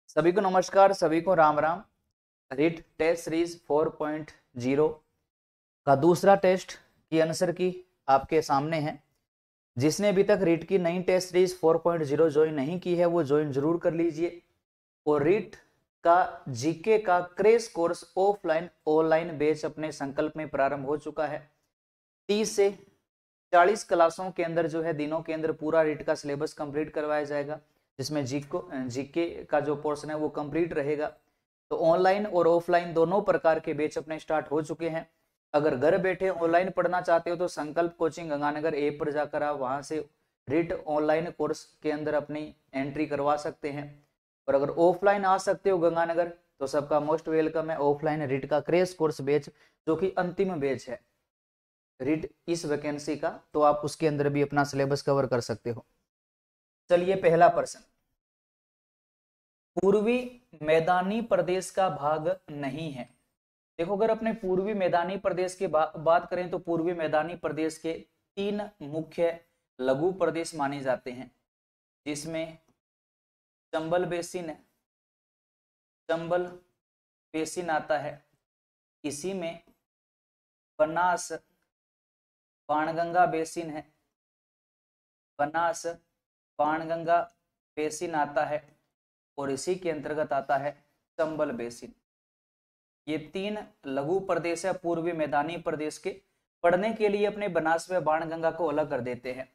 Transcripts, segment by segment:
सभी को नमस्कार, सभी को राम राम। रिट टेस्ट सीरीज 4.0 का दूसरा टेस्ट की आंसर की आपके सामने है। जिसने अभी तक रिट की नई टेस्ट सीरीज 4.0 ज्वाइन नहीं की है वो ज्वाइन जरूर कर लीजिए। और रिट का जीके का crash course offline online batch अपने संकल्प में प्रारंभ हो चुका है। 30 से 40 क्लासों के अंदर जो है दिनों के अंदर पूरा रिट का सिलेबस कंप्लीट करवाया जाएगा, जिसमें जीके का जो पोर्शन है वो कंप्लीट रहेगा। तो ऑनलाइन और ऑफलाइन दोनों प्रकार के बैच अपने स्टार्ट हो चुके हैं। अगर घर बैठे ऑनलाइन पढ़ना चाहते हो तो संकल्प कोचिंग गंगानगर ऐप पर जाकर आप वहां से रिट ऑनलाइन कोर्स के अंदर अपनी एंट्री करवा सकते हैं। और अगर ऑफलाइन आ सकते हो गंगानगर तो सबका मोस्ट वेलकम है। ऑफलाइन रिट का क्रेश कोर्स बैच जो कि अंतिम बैच है रिट इस वैकेंसी का, तो आप उसके अंदर भी अपना सिलेबस कवर कर सकते हो। चलिए पहला प्रश्न, पूर्वी मैदानी प्रदेश का भाग नहीं है। देखो, अगर अपने पूर्वी मैदानी प्रदेश की बात करें तो पूर्वी मैदानी प्रदेश के 3 मुख्य लघु प्रदेश माने जाते हैं, जिसमें चंबल बेसिन है, चंबल बेसिन आता है। इसी में बनास बाणगंगा बेसिन है, बनास बाणगंगा बेसिन आता है। और इसी के अंतर्गत आता है चंबल बेसिन। ये 3 लघु प्रदेश है पूर्वी मैदानी प्रदेश के। पढ़ने के लिए अपने बनास व बाणगंगा को अलग कर देते हैं।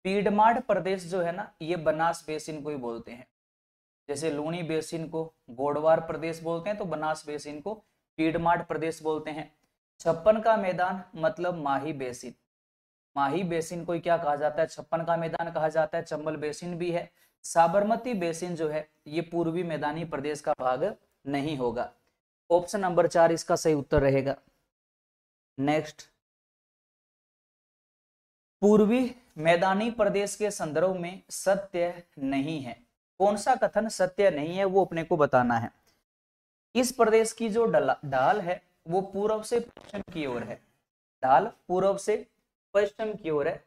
पीडमाड प्रदेश जो है ना, ये बनास बेसिन को ही बोलते हैं। जैसे लूणी बेसिन को गोडवार प्रदेश बोलते हैं तो बनास बेसिन को पीडमाड प्रदेश बोलते हैं। छप्पन का मैदान मतलब माही बेसिन, माही बेसिन को क्या कहा जाता है? छप्पन का मैदान कहा जाता है। चंबल बेसिन भी है। साबरमती बेसिन जो है ये पूर्वी मैदानी प्रदेश का भाग नहीं होगा। ऑप्शन नंबर 4 इसका सही उत्तर रहेगा। नेक्स्ट, पूर्वी मैदानी प्रदेश के संदर्भ में सत्य नहीं है। कौन सा कथन सत्य नहीं है वो अपने को बताना है। इस प्रदेश की जो ढाल है वो पूर्व से पश्चिम की ओर है। ढाल पूर्व से पश्चिम की ओर है।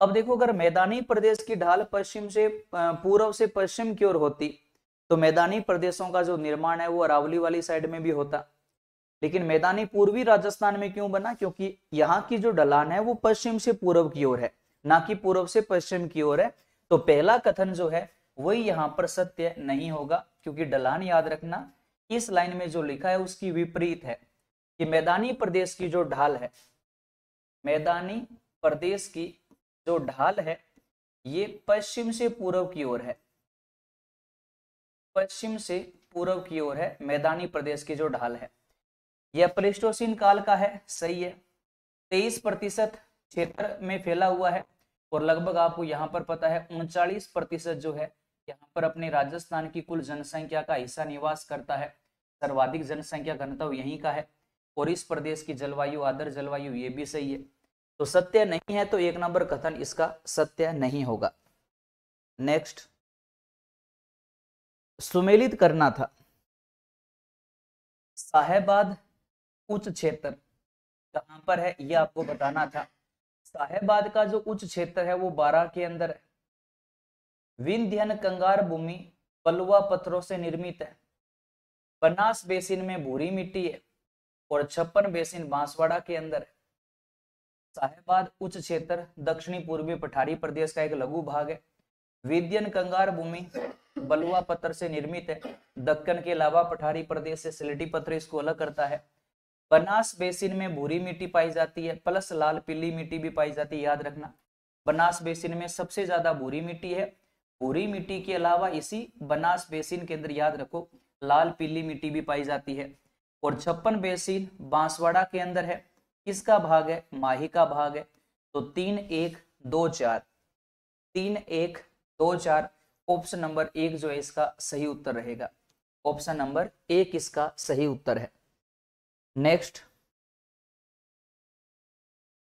अब देखो, अगर मैदानी प्रदेश की ढाल पश्चिम से पूर्व से पश्चिम की ओर होती तो मैदानी प्रदेशों का जो निर्माण है वो अरावली वाली साइड में भी होता। लेकिन मैदानी पूर्वी राजस्थान में क्यों बना? क्योंकि यहाँ की जो ढलान है वो पश्चिम से पूर्व की ओर है, ना कि पूर्व से पश्चिम की ओर है। तो पहला कथन जो है वही यहाँ पर सत्य नहीं होगा, क्योंकि ढलान याद रखना इस लाइन में जो लिखा है उसकी विपरीत है कि मैदानी प्रदेश की जो ढाल है, मैदानी प्रदेश की जो ढाल है ये पश्चिम से पूर्व की ओर है। पश्चिम से पूर्व की ओर है मैदानी प्रदेश की जो ढाल है। यह प्लेस्टोसीन काल का है, सही है। 23% क्षेत्र में फैला हुआ है। और लगभग आपको यहाँ पर पता है 39% जो है यहाँ पर अपने राजस्थान की कुल जनसंख्या का हिस्सा निवास करता है। सर्वाधिक जनसंख्या घनत्व यहीं का है। और इस प्रदेश की जलवायु आर्द्र जलवायु, ये भी सही है। तो सत्य नहीं है, तो 1 नंबर कथन इसका सत्य नहीं होगा। नेक्स्ट, सुमेलित करना था। साहेबाद उच्च क्षेत्र कहां पर है ये आपको बताना था। साहेबाद का जो उच्च क्षेत्र है वो 12 के अंदर है। विंध्यन कंगार भूमि बलुआ पत्थरों से निर्मित है। बनास बेसिन में भूरी मिट्टी है। और 56 बेसिन बांसवाड़ा के अंदर है। साहेबाद उच्च क्षेत्र दक्षिणी पूर्वी पठारी प्रदेश का एक लघु भाग है। विंध्यन कंगार भूमि बलुआ पत्थर से निर्मित है। दक्कन के अलावा पठारी प्रदेश से सिलेटी पत्थर इसको अलग करता है। बनास बेसिन में भूरी मिट्टी पाई जाती है, प्लस लाल पीली मिट्टी भी पाई जाती है, याद रखना। बनास बेसिन में सबसे ज्यादा भूरी मिट्टी है। भूरी मिट्टी के अलावा इसी बनास बेसिन के अंदर, याद रखो, लाल पीली मिट्टी भी पाई जाती है। और 56 बेसिन बांसवाड़ा के अंदर है। किसका भाग है? माही का भाग है। तो 3 1 2 4, 3 1 2 4 ऑप्शन नंबर 1 जो है इसका सही उत्तर रहेगा। ऑप्शन नंबर 1 इसका सही उत्तर है। नेक्स्ट,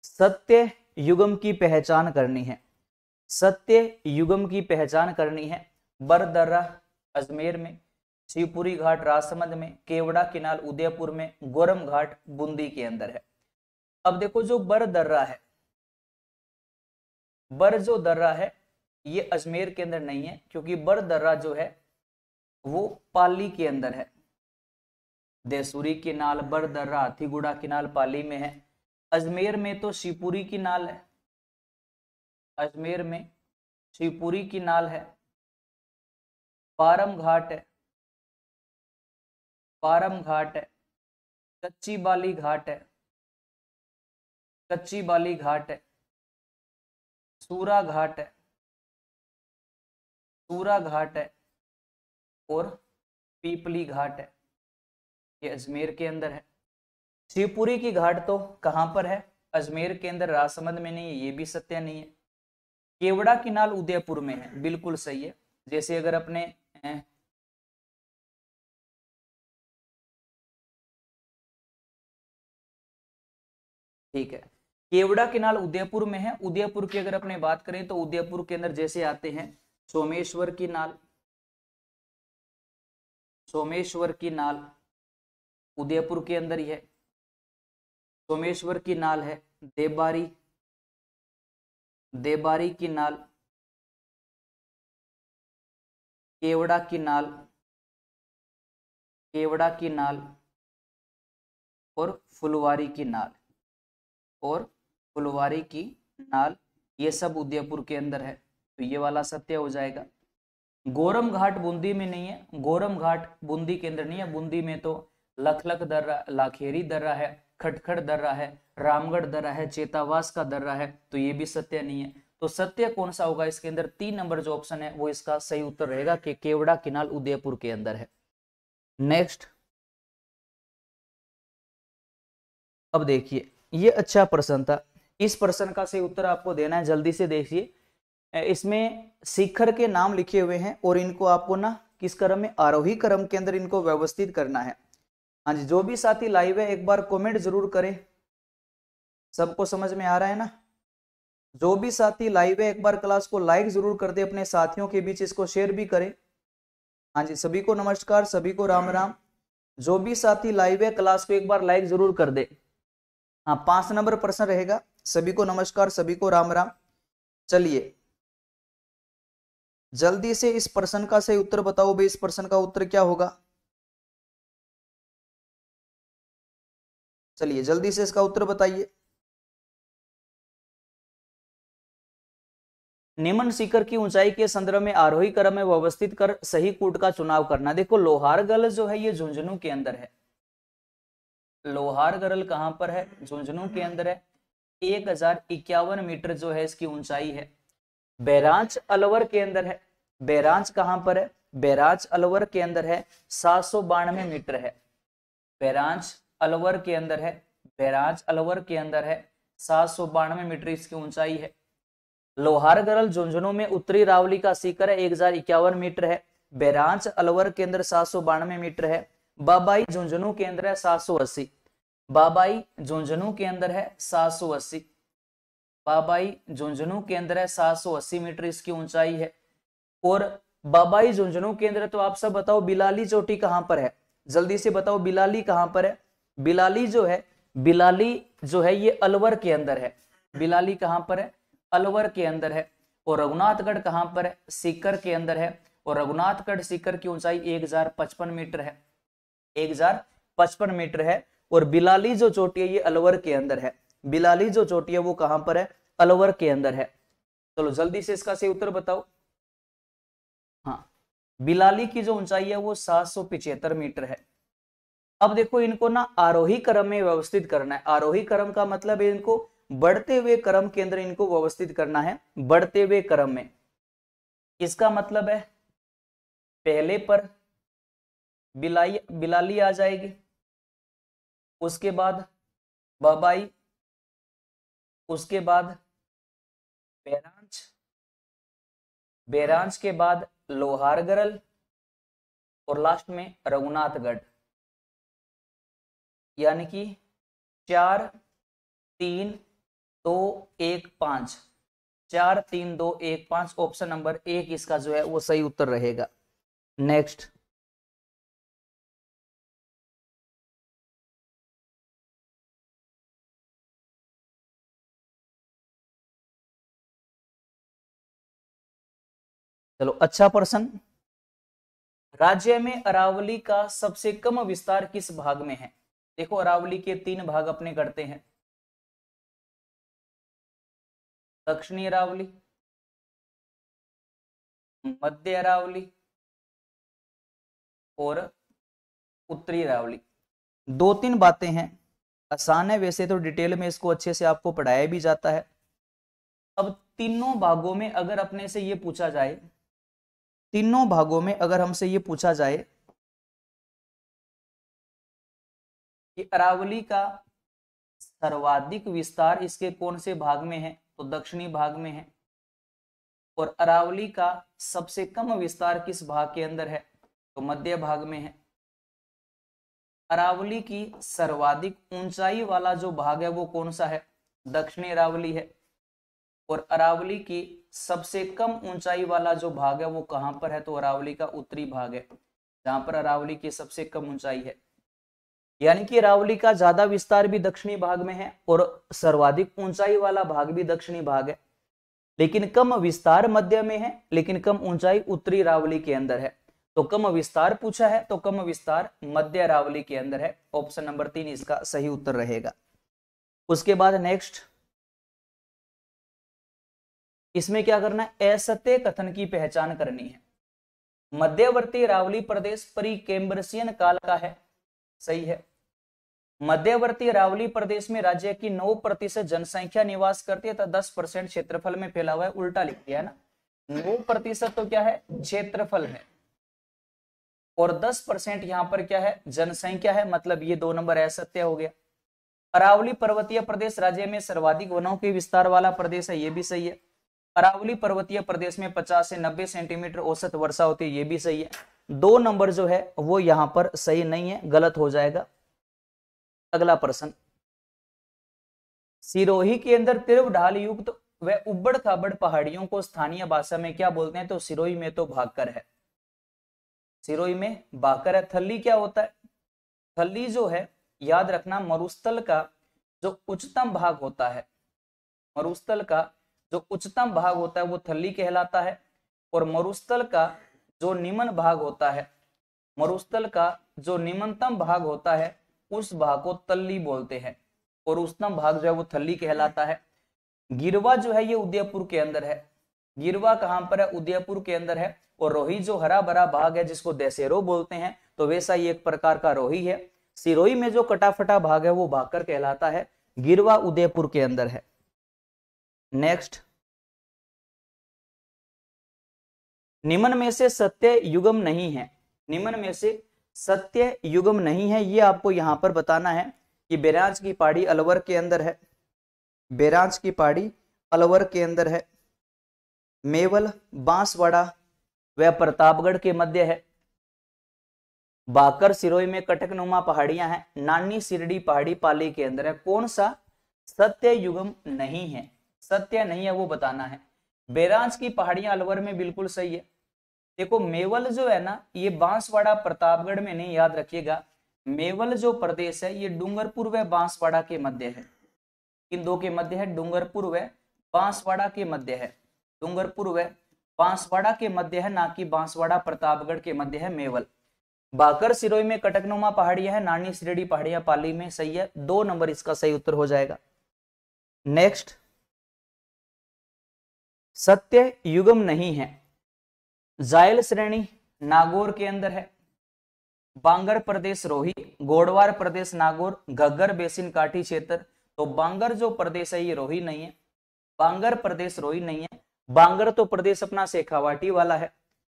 सत्य युगम की पहचान करनी है। सत्य युगम की पहचान करनी है। बरदर्रा अजमेर में, शिवपुरी घाट राजसमंद में, केवड़ा किनाल उदयपुर में, गोरम घाट बूंदी के अंदर है। अब देखो, जो बरदर्रा है, बर जो दर्रा है ये अजमेर के अंदर नहीं है, क्योंकि बरदर्रा जो है वो पाली के अंदर है। देसूरी की नाल, बरदर्रा, हाथीगुड़ा की नाल पाली में है। अजमेर में तो शिवपुरी की नाल है, अजमेर में शिवपुरी की नाल है। पारम घाट है, पारम घाट है। कच्ची बाली घाट है, कच्ची बाली घाट है। सूरा घाट है, सूरा घाट है। और पीपली घाट है, ये अजमेर के अंदर है। शिवपुरी की घाट तो कहां पर है? अजमेर के अंदर, राजसमंद में नहीं है, ये भी सत्य नहीं है। केवड़ा की नाल उदयपुर में है, बिल्कुल सही है। जैसे अगर अपने ठीक है, केवड़ा की नाल उदयपुर में है। उदयपुर की अगर अपने बात करें तो उदयपुर के अंदर जैसे आते हैं सोमेश्वर की नाल, सोमेश्वर की नाल उदयपुर के अंदर ही है। सोमेश्वर की नाल है। देवबारी, देवबारी की नाल, केवड़ा की नाल, केवड़ा की नाल और फुलवारी की नाल, और फुलवारी की नाल, ये सब उदयपुर के अंदर है। तो ये वाला सत्य हो जाएगा। गोरम घाट बूंदी में नहीं है, गोरम घाट बूंदी के अंदर नहीं है। बूंदी में तो लखलख दर्रा, लाखेरी दर्रा है, खटखट दर्रा है, रामगढ़ दर्रा है, चेतावास का दर्रा है। तो ये भी सत्य नहीं है। तो सत्य कौन सा होगा इसके अंदर? 3 नंबर जो ऑप्शन है वो इसका सही उत्तर रहेगा कि केवड़ा किनाल उदयपुर के अंदर है। नेक्स्ट, अब देखिए ये अच्छा प्रश्न था। इस प्रश्न का सही उत्तर आपको देना है, जल्दी से देखिए। इसमें शिखर के नाम लिखे हुए हैं और इनको आपको ना किस क्रम में? आरोही क्रम के अंदर इनको व्यवस्थित करना है। हाँ जी, जो भी साथी लाइव है एक बार कमेंट जरूर करें। सबको समझ में आ रहा है ना? जो भी साथी लाइव है एक बार क्लास को लाइक जरूर कर दे, अपने साथियों के बीच इसको शेयर भी करें। हाँ जी, सभी को नमस्कार, सभी को राम राम। जो भी साथी लाइव है क्लास को एक बार लाइक जरूर कर दे। हाँ, 5 नंबर प्रश्न रहेगा। सभी को नमस्कार, सभी को राम राम। चलिए जल्दी से इस प्रश्न का सही उत्तर बताओ भाई, इस प्रश्न का उत्तर क्या होगा? चलिए जल्दी से इसका उत्तर बताइए। निम्न शिखर की ऊंचाई के संदर्भ में आरोही क्रम में व्यवस्थित कर सही कूट का चुनाव करना। देखो लोहारगल जो है ये झुंझुनू के अंदर है। लोहारगल कहां पर है? झुंझुनू के अंदर है। 1051 मीटर जो है इसकी ऊंचाई है। बैरांच अलवर के अंदर है। बैरांच कहां पर है? बैरांच अलवर के अंदर है, 792 मीटर है। बैरांच अलवर के अंदर है, बैरांच अलवर के अंदर है, 792 मीटर इसकी ऊंचाई है। लोहारगरल झुंझुनू में उत्तरी रावली का शिखर है, 1051 मीटर है। बैरांच अलवर के अंदर 792 मीटर है। बाबाई झुंझुनू के अंदर है 780। बाबाई झुंझुनू के अंदर है 780। बाबाई झुंझुनू के अंदर है 780 मीटर इसकी ऊंचाई है। और बाबाई झुंझुनू के अंदर, तो आप सब बताओ बिलाली चोटी कहां पर है? जल्दी से बताओ बिलाली कहां पर है? बिलाली जो है, बिलाली जो है ये अलवर के अंदर है। बिलाली कहां पर है? अलवर के अंदर है। और रघुनाथगढ़ कहां पर है? सीकर के अंदर है। और रघुनाथगढ़ सीकर की ऊंचाई 1055 मीटर है, 1055 मीटर है। और बिलाली जो चोटी है ये अलवर के अंदर है। बिलाली जो चोटी है वो कहां पर है? अलवर के अंदर है। चलो जल्दी से इसका सही उत्तर बताओ। हाँ, बिलाली की जो ऊंचाई है वो 775 मीटर है। अब देखो इनको ना आरोही क्रम में व्यवस्थित करना है। आरोही क्रम का मतलब है इनको बढ़ते हुए क्रम के अंदर इनको व्यवस्थित करना है, बढ़ते हुए क्रम में। इसका मतलब है पहले पर बिलाली आ जाएगी, उसके बाद बाबाई, उसके बाद बैरांच, बैरांच के बाद लोहारगरल और लास्ट में रघुनाथगढ़। यानी कि 4 3 2 1 5, 4 3 2 1 5, ऑप्शन नंबर 1 इसका जो है वो सही उत्तर रहेगा। नेक्स्ट, चलो अच्छा प्रश्न, राज्य में अरावली का सबसे कम विस्तार किस भाग में है? देखो अरावली के 3 भाग अपने करते हैं, दक्षिणी अरावली, मध्य अरावली और उत्तरी अरावली। 2-3 बातें हैं, आसान है वैसे तो, डिटेल में इसको अच्छे से आपको पढ़ाया भी जाता है। अब तीनों भागों में अगर अपने से ये पूछा जाए, तीनों भागों में अगर हमसे ये पूछा जाए कि अरावली का सर्वाधिक विस्तार इसके कौन से भाग में है, तो दक्षिणी भाग में है। और अरावली का सबसे कम विस्तार किस भाग के अंदर है, तो मध्य भाग में है। अरावली की सर्वाधिक ऊंचाई वाला जो भाग है वो कौन सा है, दक्षिणी अरावली है। और अरावली की सबसे कम ऊंचाई वाला जो भाग है वो कहां पर है, तो अरावली का उत्तरी भाग है, जहां पर अरावली की सबसे कम ऊंचाई है। यानी कि अरावली का ज्यादा विस्तार भी दक्षिणी भाग में है और सर्वाधिक ऊंचाई वाला भाग भी दक्षिणी भाग है, लेकिन कम विस्तार मध्य में है, लेकिन कम ऊंचाई उत्तरी अरावली के अंदर है। तो कम विस्तार पूछा है तो कम विस्तार मध्य अरावली के अंदर है। ऑप्शन नंबर 3 इसका सही उत्तर रहेगा। उसके बाद नेक्स्ट, इसमें क्या करना है, असत्य कथन की पहचान करनी है। मध्यवर्ती अरावली प्रदेश परिकेम्ब्रियन काल का है, सही है। मध्यवर्ती अरावली प्रदेश में राज्य की 9% जनसंख्या निवास करती है, तो 10% क्षेत्रफल में फैला हुआ है, उल्टा लिख दिया है ना। 9% तो क्या है, क्षेत्रफल है, और 10% यहां पर क्या है, जनसंख्या है, मतलब ये 2 नंबर असत्य हो गया। अरावली पर्वतीय प्रदेश राज्य में सर्वाधिक वनों के विस्तार वाला प्रदेश है, ये भी सही है। अरावली पर्वतीय प्रदेश में 50 से 90 सेंटीमीटर औसत वर्षा होती है, ये भी सही है। 2 नंबर जो है वो यहां पर सही नहीं है, गलत हो जाएगा। अगला प्रश्न, सिरोही के अंदर तीव्र ढाल युक्त व उबड़ खाबड़ पहाड़ियों को स्थानीय भाषा में क्या बोलते हैं, तो सिरोही में तो भाकर है, सिरोही में भाकर है। थल्ली क्या होता है, थल्ली जो है याद रखना, मरुस्थल का जो उच्चतम भाग होता है, मरुस्थल का जो उच्चतम भाग होता है वो थल्ली कहलाता है। और मरुस्थल का जो निम्न भाग होता है, मरुस्थल का जो निम्नतम भाग होता है उस भाग को तल्ली बोलते हैं, और उच्चतम भाग जो है वो थल्ली कहलाता है। गिरवा जो है ये उदयपुर के अंदर है, गिरवा कहां पर है, उदयपुर के अंदर है। और रोही जो हरा भरा भाग है जिसको देसेरो बोलते हैं, तो वैसा ही एक प्रकार का रोही है। सिरोही में जो कटाफटा भाग है वो भाकर कहलाता है, गिरवा उदयपुर के अंदर है। नेक्स्ट, निम्न में से सत्य युगम नहीं है, निम्न में से सत्य युगम नहीं है, ये आपको यहां पर बताना है कि बैराज की पहाड़ी अलवर के अंदर है, बैराज की पहाड़ी अलवर के अंदर है। मेवल, बांसवाड़ा व प्रतापगढ़ के मध्य है। भाकर सिरोही में कटकनुमा पहाड़ियां हैं। नानी सिरडी पहाड़ी पाली के अंदर है। कौन सा सत्य युगम नहीं है, सत्य नहीं है वो बताना है। बैराज की पहाड़ियां अलवर में बिल्कुल सही है। देखो मेवल जो है ना, ये बांसवाड़ा प्रतापगढ़ में नहीं, याद रखिएगा। मेवल जो प्रदेश है ये डूंगरपुर व बांसवाड़ा के मध्य है, इन दो के मध्य है, डूंगरपुर व बांसवाड़ा के मध्य है, डूंगरपुर व बांसवाड़ा के मध्य है, ना कि बांसवाड़ा प्रतापगढ़ के मध्य है मेवल। भाकर सिरोही में कटकनुमा पहाड़ियां है, नानी सिरडी पहाड़ियां पाली में, सही है। 2 नंबर इसका सही उत्तर हो जाएगा। नेक्स्ट, सत्य युगम नहीं है, जायल श्रेणी नागौर के अंदर है। बांगर प्रदेश रोही, गोडवार प्रदेश नागौर, घग्गर बेसिन काठी क्षेत्र। तो बांगर जो प्रदेश है ये रोही नहीं है, बांगर प्रदेश रोही नहीं है। बांगर तो प्रदेश अपना शेखावाटी वाला है।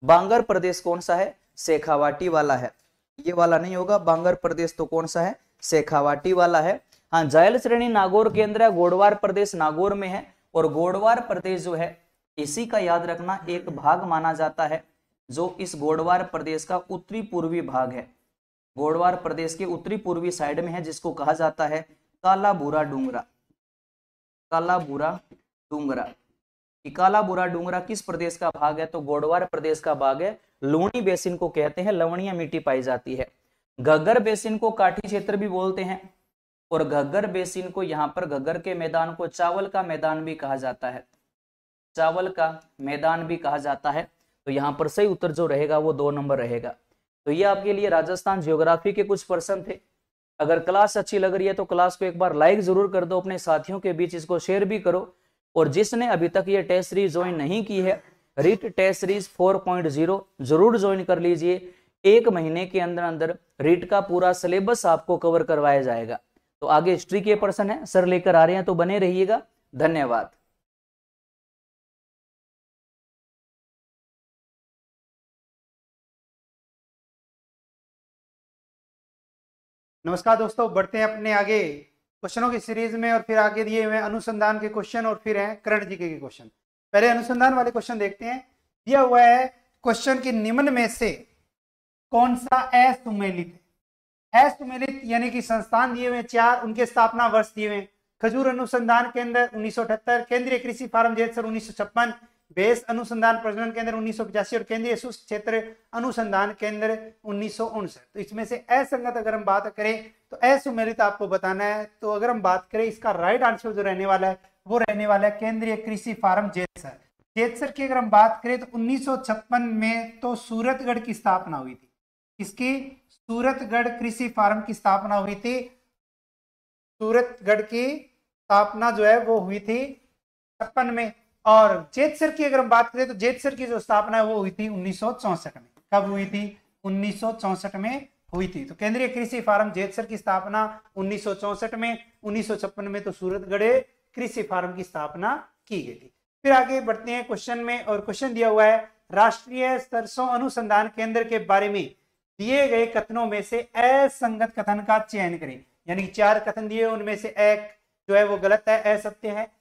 बांगर प्रदेश कौन सा है, शेखावाटी वाला है, ये वाला नहीं होगा। बांगर प्रदेश तो कौन सा है, शेखावाटी वाला है। हाँ, जायल श्रेणी नागौर के अंदर है, गोडवार प्रदेश नागौर में है। और गोडवार प्रदेश जो है इसी का याद रखना एक भाग माना जाता है, जो इस गोडवार प्रदेश का उत्तरी पूर्वी भाग है, गोडवार प्रदेश के उत्तरी पूर्वी साइड में है, जिसको कहा जाता है काला बुरा डूंगरा, काला बुरा डूंगरा। काला बुरा डूंगरा किस प्रदेश का भाग है, तो गोडवार प्रदेश का भाग है। लूणी बेसिन को कहते हैं, लवणीय मिट्टी पाई जाती है। घग्गर बेसिन को काठी क्षेत्र भी बोलते हैं, और घग्गर बेसिन को यहाँ पर घग्गर के मैदान को चावल का मैदान भी कहा जाता है, चावल का मैदान भी कहा जाता है। तो यहाँ पर सही उत्तर जो रहेगा वो 2 नंबर रहेगा। तो ये आपके लिए राजस्थान ज्योग्राफी के कुछ प्रश्न थे। अगर क्लास अच्छी लग रही है तो क्लास को एक बार लाइक जरूर कर दो, अपने साथियों के बीच इसको शेयर भी करो। और जिसने अभी तक ये टेस्ट सीरीज ज्वाइन नहीं की है, रीट टेस्ट सीरीज 4.0 जरूर ज्वाइन कर लीजिए। 1 महीने के अंदर अंदर रीट का पूरा सिलेबस आपको कवर करवाया जाएगा। तो आगे हिस्ट्री के प्रश्न है सर लेकर आ रहे हैं, तो बने रहिएगा। धन्यवाद। नमस्कार दोस्तों, बढ़ते हैं अपने आगे क्वेश्चनों की सीरीज में। और फिर आगे दिए हुए अनुसंधान के क्वेश्चन और फिर हैं करंट जीके के क्वेश्चन। पहले अनुसंधान वाले क्वेश्चन देखते हैं। दिया हुआ है क्वेश्चन की निम्न में से कौन सा असुमेलित है। असुमेलित यानी कि संस्थान दिए हुए 4, उनके स्थापना वर्ष दिए हुए। खजूर अनुसंधान केंद्र 1978, केंद्रीय कृषि फार्म जैतसर 1956, बेस अनुसंधान प्रजनन केंद्र 1985 और केंद्रीय शुष्क क्षेत्र अनुसंधान केंद्र 1959। तो इसमें से असंगत अगर हम बात करें तो असुमेलित आपको बताना है। तो अगर हम बात करें इसका राइट आंसर जो रहने वाला है वो रहने वाला है केंद्रीय कृषि फार्म जैतसर। जैतसर की अगर हम बात करें तो 1956 में तो सूरतगढ़ की स्थापना हुई थी। इसकी सूरतगढ़ कृषि फार्म की स्थापना हुई थी। सूरतगढ़ की स्थापना जो है वो हुई थी 56 में। और जैतसर की अगर हम बात करें तो जैतसर की जो स्थापना है वो हुई थी 1964 में। कब हुई थी? 1964 में हुई थी। तो केंद्रीय कृषि फार्म जैतसर की स्थापना 1964 में, 1956 में तो सूरतगढ़ कृषि फार्म की स्थापना की गई थी। फिर आगे बढ़ते हैं क्वेश्चन में। और क्वेश्चन दिया हुआ है राष्ट्रीय सरसों अनुसंधान केंद्र के बारे में दिए गए कथनों में से असंगत कथन का चयन करें। यानी कि 4 कथन दिए, उनमें से एक जो है वो गलत है, असत्य है।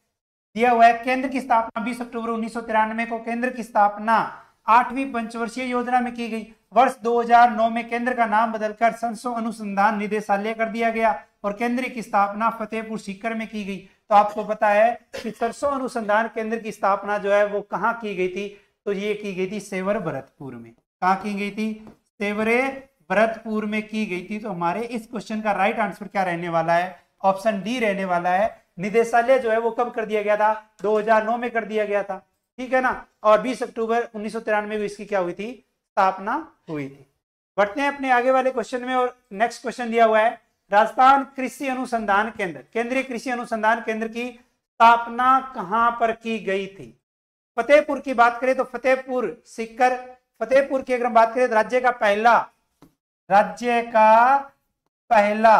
दिया हुआ है केंद्र की स्थापना 20 अक्टूबर 1993 को केंद्र की स्थापना 8वीं पंचवर्षीय योजना में की गई। वर्ष 2009 में केंद्र का नाम बदलकर सरसों अनुसंधान निदेशालय कर दिया गया और केंद्र की स्थापना फतेहपुर सीकर में की गई। तो आपको पता है कि सरसों अनुसंधान केंद्र की स्थापना जो है वो कहाँ की गई थी? तो ये की गई थी सेवर भरतपुर में। कहाँ की गई थी? सेवरे भरतपुर में की गई थी। तो हमारे इस क्वेश्चन का राइट आंसर क्या रहने वाला है? ऑप्शन डी रहने वाला है। निदेशालय जो है वो कब कर दिया गया था? 2009 में कर दिया गया था, ठीक है ना। और 20 अक्टूबर 1993 में इसकी क्या हुई थी? स्थापना हुई थी। बढ़ते हैं अपने आगे वाले क्वेश्चन में। और नेक्स्ट क्वेश्चन दिया हुआ है राजस्थान कृषि अनुसंधान केंद्र, केंद्रीय कृषि अनुसंधान केंद्र की स्थापना कहां पर की गई थी? फतेहपुर की बात करें तो फतेहपुर सीकर। फतेहपुर की अगर बात करें तो राज्य का पहला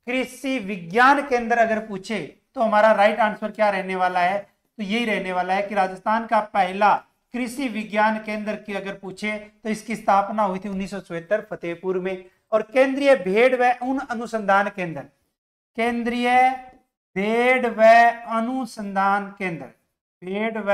कृषि विज्ञान केंद्र अगर पूछे तो हमारा राइट आंसर क्या रहने वाला है? तो यही रहने वाला है कि राजस्थान का पहला कृषि विज्ञान केंद्र की अगर पूछे तो इसकी स्थापना हुई थी 1974 फतेहपुर में। और केंद्रीय भेड़ व ऊन अनुसंधान केंद्र, केंद्रीय भेड़ व अनुसंधान केंद्र, भेड़ व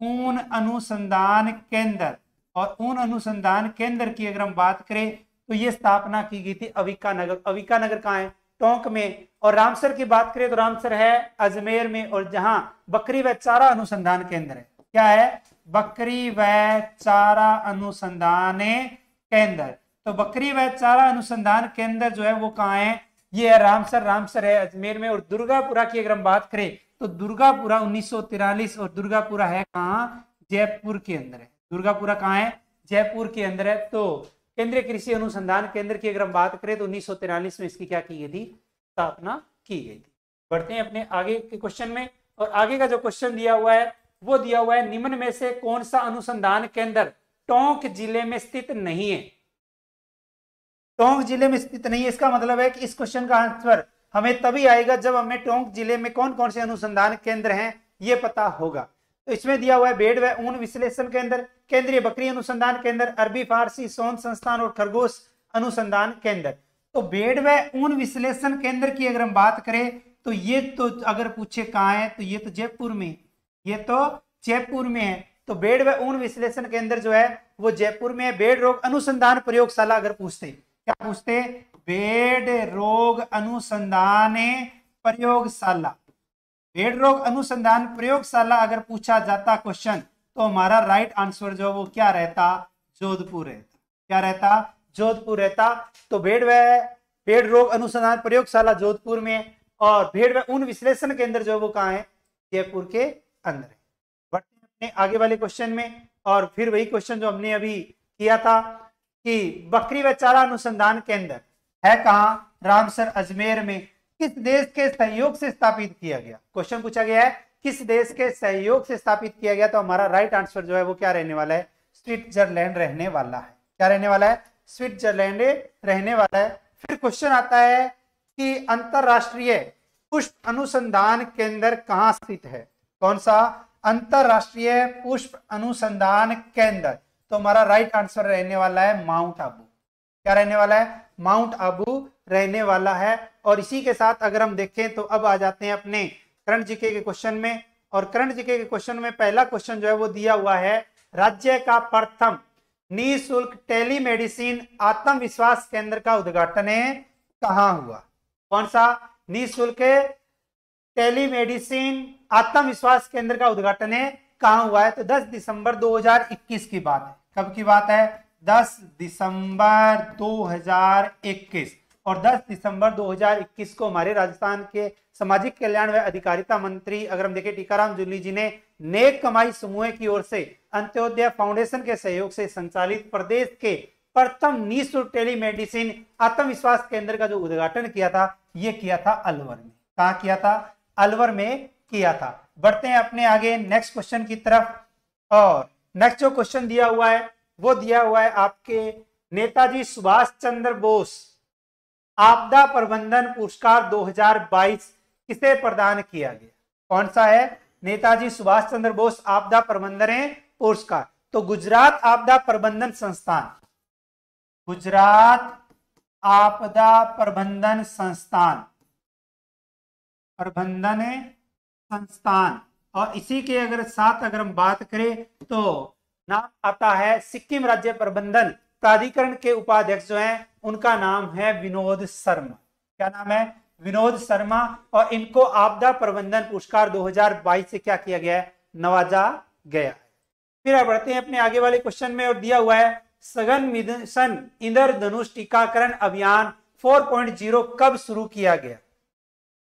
ऊन अनुसंधान केंद्र और ऊन अनुसंधान केंद्र की अगर हम बात करें तो ये स्थापना की गई थी अविका नगर। अविका नगर कहाँ है? टोंक में। और रामसर की बात करें तो रामसर है अजमेर में। और जहां बकरी व चारा अनुसंधान केंद्र है, क्या है? बकरी व चारा अनुसंधान केंद्र। तो बकरी व चारा अनुसंधान केंद्र जो है वो कहाँ है? ये है रामसर। रामसर है अजमेर में। और दुर्गापुरा की अगर हम बात करें तो दुर्गापुरा 1943 और दुर्गापुरा है कहाँ? जयपुर के अंदर है। दुर्गापुरा कहाँ है? जयपुर के अंदर है। तो केंद्रीय कृषि अनुसंधान केंद्र की अगर हम बात करें तो 1943 में इसकी क्या की गई थी? स्थापना की गई थी। बढ़ते हैं अपने आगे के क्वेश्चन में। और आगे का जो क्वेश्चन दिया हुआ है वो दिया हुआ है निम्न में से कौन सा अनुसंधान केंद्र टोंक जिले में स्थित नहीं है? टोंक जिले में स्थित नहीं है, इसका मतलब है कि इस क्वेश्चन का आंसर हमें तभी आएगा जब हमें टोंक जिले में कौन कौन से अनुसंधान केंद्र हैं ये पता होगा। तो इसमें दिया हुआ है भेड़ व ऊन विश्लेषण केंद्र, केंद्रीय बकरी अनुसंधान केंद्र, अरबी फारसी सोन संस्थान और खरगोश अनुसंधान केंद्र। तो भेड़ व ऊन विश्लेषण केंद्र की अगर हम बात करें तो ये तो अगर पूछे कहाँ है तो ये तो जयपुर में, ये तो जयपुर में है। तो भेड़ व ऊन विश्लेषण केंद्र जो है वो जयपुर में है। भेड़ रोग अनुसंधान प्रयोगशाला अगर पूछते, क्या पूछते? भेड़ रोग अनुसंधान प्रयोगशाला, भेड़ रोग अनुसंधान प्रयोगशाला अगर पूछा जाता क्वेश्चन तो हमारा राइट आंसर जो वो क्या रहता? जोधपुर रहता। क्या रहता? जोधपुर रहता। तो भेड़ रोग अनुसंधान प्रयोगशाला जोधपुर में और भेड़ व ऊन विश्लेषण केंद्र जो वो कहाँ है? जयपुर के अंदर है। बढ़ते हैं अपने आगे वाले क्वेश्चन में, और फिर वही क्वेश्चन जो हमने अभी किया था कि बकरी व चारा अनुसंधान केंद्र है कहाँ? रामसर अजमेर में। किस देश के सहयोग से स्थापित किया गया? क्वेश्चन पूछा गया है किस देश के सहयोग से स्थापित किया गया, तो हमारा राइट आंसर जो है वो क्या रहने वाला है? स्विट्जरलैंड रहने वाला है। क्या रहने वाला है? स्विट्जरलैंड रहने वाला है। फिर क्वेश्चन आता है कि अंतरराष्ट्रीय पुष्प अनुसंधान केंद्र कहाँ स्थित है? कौन सा? अंतरराष्ट्रीय पुष्प अनुसंधान केंद्र। तो हमारा राइट आंसर रहने वाला है माउंट आबू। क्या रहने वाला है? माउंट आबू रहने वाला है। और इसी के साथ अगर हम देखें तो अब आ जाते हैं अपने करंट जीके के क्वेश्चन में। और करंट जीके के क्वेश्चन में पहला क्वेश्चन जो है वो दिया हुआ है, राज्य का प्रथम निःशुल्क टेलीमेडिसिन आत्मविश्वास केंद्र का उद्घाटन कहाँ हुआ? कौन सा? निःशुल्क टेलीमेडिसिन आत्मविश्वास केंद्र का उद्घाटन कहाँ हुआ है? तो 10 दिसंबर 2021 की बात है। कब की बात है? 10 दिसंबर 2021। और 10 दिसंबर 2021 को हमारे राजस्थान के सामाजिक कल्याण व अधिकारिता मंत्री अगर हम देखें टीकाराम जूली जी ने नेक कमाई समूह की ओर से अंत्योदय फाउंडेशन के सहयोग से संचालित प्रदेश के प्रथम निःशुल्क टेलीमेडिसिन आत्मविश्वास केंद्र का जो उद्घाटन किया था, ये किया था अलवर में। कहाँ किया था? अलवर में किया था। बढ़ते हैं अपने आगे नेक्स्ट क्वेश्चन की तरफ। और नेक्स्ट जो क्वेश्चन दिया हुआ है वो दिया हुआ है आपके नेताजी सुभाष चंद्र बोस आपदा प्रबंधन पुरस्कार 2022 किसे प्रदान किया गया? कौन सा है? नेताजी सुभाष चंद्र बोस आपदा प्रबंधन पुरस्कार। तो गुजरात आपदा प्रबंधन संस्थान, गुजरात आपदा प्रबंधन संस्थान, और इसी के अगर साथ अगर हम बात करें तो नाम आता है सिक्किम राज्य प्रबंधन प्राधिकरण के उपाध्यक्ष जो हैं उनका नाम है विनोद शर्मा। क्या नाम है? विनोद शर्मा। और इनको आपदा प्रबंधन पुरस्कार 2022 से क्या किया गया है? नवाजा गया है। फिर अब बढ़ते हैं अपने आगे वाले क्वेश्चन में। और दिया हुआ है सघन मिशन इंद्रधनुष टीकाकरण अभियान 4.0 कब शुरू किया गया?